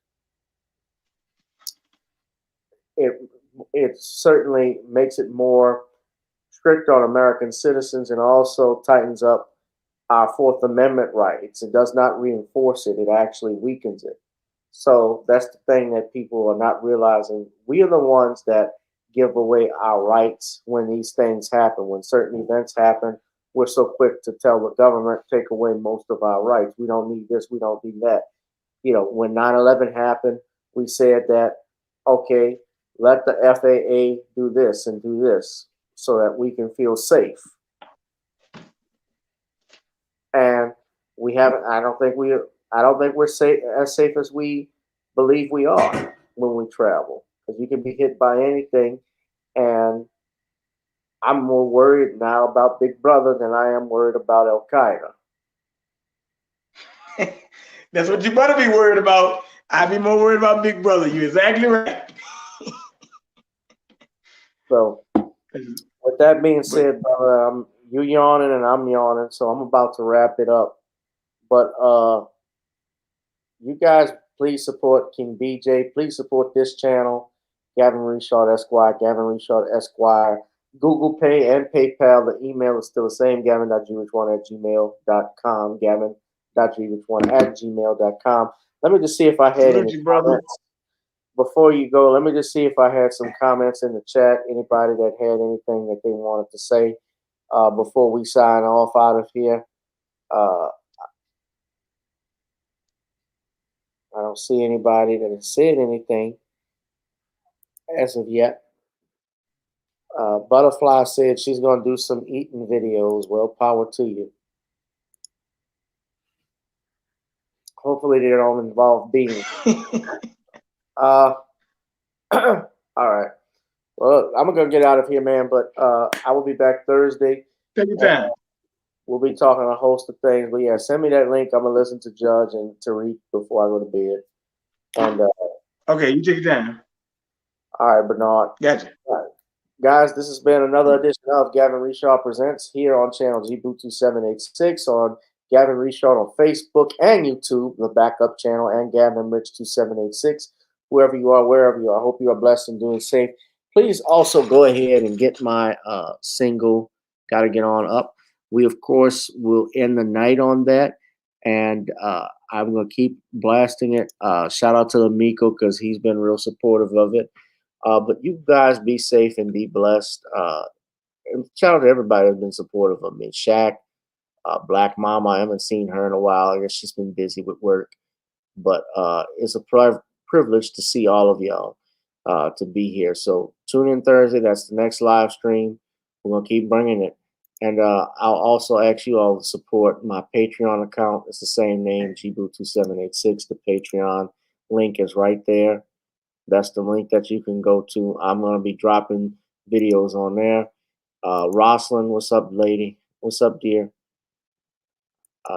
It certainly makes it more strict on American citizens, and also tightens up our Fourth Amendment rights. It does not reinforce it; it actually weakens it. So that's the thing that people are not realizing. We are the ones that give away our rights when these things happen. When certain events happen, we're so quick to tell the government, take away most of our rights. We don't need this, we don't need that. You know, when 9/11 happened, we said that, okay, let the FAA do this and do this so that we can feel safe. And we haven't, I don't think we're safe, as safe as we believe we are when we travel, because you can be hit by anything. And I'm more worried now about Big Brother than I am worried about Al Qaeda. That's what you better be worried about. I'd be more worried about Big Brother. You're exactly right. So, with that being said, brother, you yawning and I'm yawning, so I'm about to wrap it up. But you guys, please support King BJ. Please support this channel, Gavin Reshard Esquire, Gavin Reshard Esquire. Google Pay and PayPal. The email is still the same, gavin.gwh1@gmail.com, gavin.gwh1@gmail.com. Let me just see if I had any comments. Before you go, let me just see if I had some comments in the chat. Anybody that had anything that they wanted to say before we sign off out of here. I don't see anybody that has said anything as of yet. Butterfly said she's going to do some eating videos. Well, power to you. Hopefully they don't involve beans. All right. Well, I'm going to get out of here, man, but I will be back Thursday. Take your time. We'll be talking a host of things. But yeah, send me that link. I'm going to listen to Judge and Tariq before I go to bed. And okay, you take your time. All right, Bernard. Gotcha. All right. Guys, this has been another edition of Gavin Reshard Presents here on channel GBoo2786, on Gavin Reshard on Facebook and YouTube, the backup channel, and Gavin Rich 2786. Whoever you are, wherever you are, I hope you are blessed and doing safe. Please also go ahead and get my single, Gotta Get On Up. We, of course, will end the night on that, and I'm going to keep blasting it. Shout out to Lamiko, because he's been real supportive of it. But you guys be safe and be blessed. And shout out to everybody who's been supportive of me. Shaq, Black Mama, I haven't seen her in a while. I guess she's been busy with work. But it's a privilege to see all of y'all, to be here. So tune in Thursday. That's the next live stream. We're gonna keep bringing it. And I'll also ask you all to support my Patreon account. It's the same name, GBoo2786. The Patreon link is right there. That's the link that you can go to. I'm going to be dropping videos on there. Rosalind, what's up, lady? What's up, dear?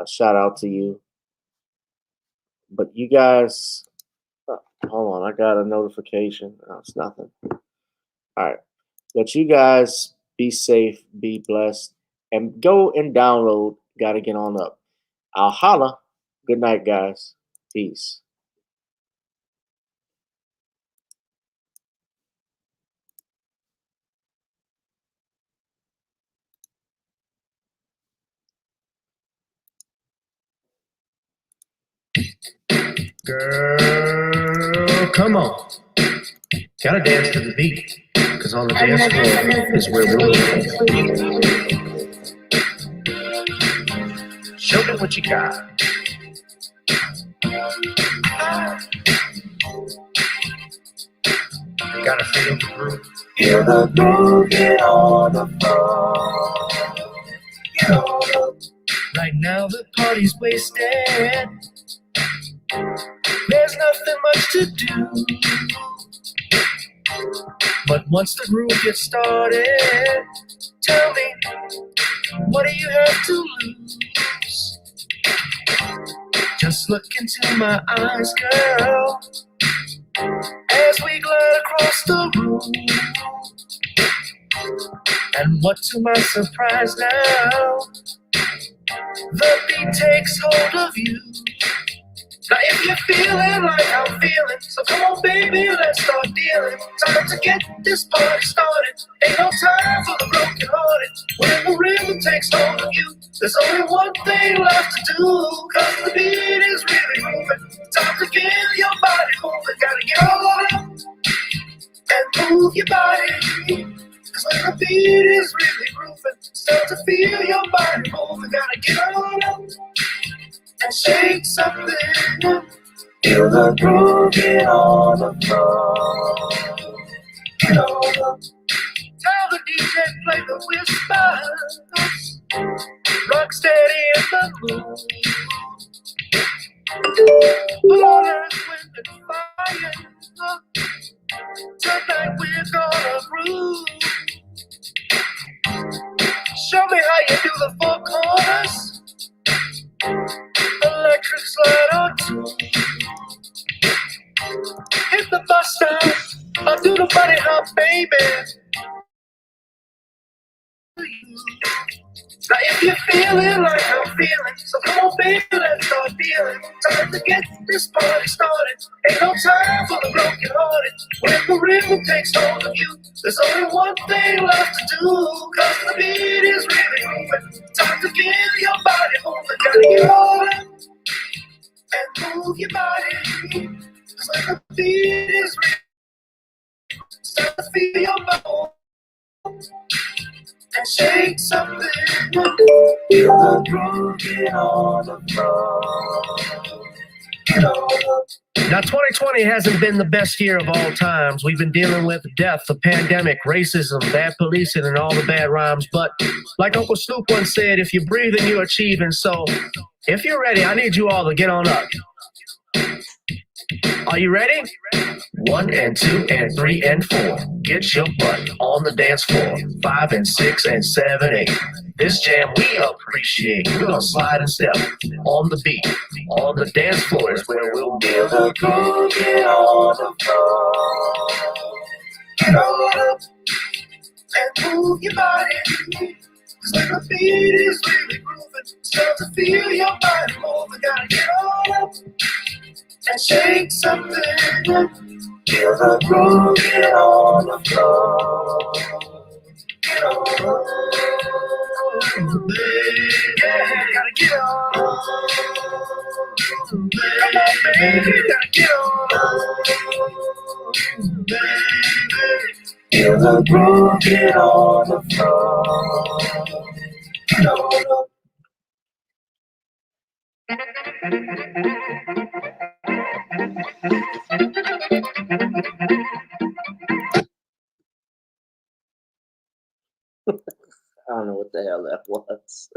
Shout out to you. But you guys, hold on. I got a notification. Oh, it's nothing. All right. But you guys be safe, be blessed, and go and download Gotta Get On Up. I'll holla. Good night, guys. Peace. Girl, come on. Gotta dance to the beat. Cause on the dance floor is where we'll be. Show me what you got. Gotta feel the groove. Feel the groove, get on the floor. Get on up. Right now the party's wasted. There's nothing much to do. But once the groove gets started, tell me, what do you have to lose? Just look into my eyes, girl, as we glide across the room. And what to my surprise now, the beat takes hold of you. Now if you're feeling like I'm feeling, so come on baby, let's start dealing. Time to get this party started. Ain't no time for the broken hearted. When the rhythm takes hold of you, there's only one thing left to do. Cause the beat is really moving. Time to get your body moving. Gotta get on up and move your body. Cause when the beat is really grooving, start to feel your body moving. Gotta get on up and shake something. Feel the groove, get on the floor. Get on up. Tell the DJ play the whispers. Rock steady in the mood. Put on earth, wind, and fire. Tonight we're gonna groove. Show me how you do the four corners. Electric slide or two. Hit the bus stop. I'll do the bunny hop, baby. Now if you're feeling like I'm feeling, so come on baby, let's start dealing. Time to get this party started. Ain't no time for the broken hearted. When the rhythm takes hold of you, there's only one thing left to do. Cause the beat is really moving. Time to get your body moving. Gotta get on up and move your body. Cause when the beat is really, start to feel your body and shake something. Feel the groove, get on the floor. Get on up. Now, 2020 hasn't been the best year of all times. We've been dealing with death, the pandemic, racism, bad policing, and all the bad rhymes. But like Uncle Snoop once said, if you're breathing, you're achieving. So if you're ready, I need you all to get on up. Are you ready? 1 and 2 and 3 and 4. Get your butt on the dance floor. 5 and 6 and 7, 8. This jam we appreciate. We're gonna slide and step on the beat. On the dance floor is where we'll feel the groove. Get on the floor. Get on up and move your body. Cause when the beat is really grooving, start to feel your body moving. Gotta get on up and shake something. Feel the groove, get on the floor. Get on. Yeah, gotta get on. Come on, baby, gotta get on. Feel the groove, get on the floor. Get on. I don't know what the hell that was.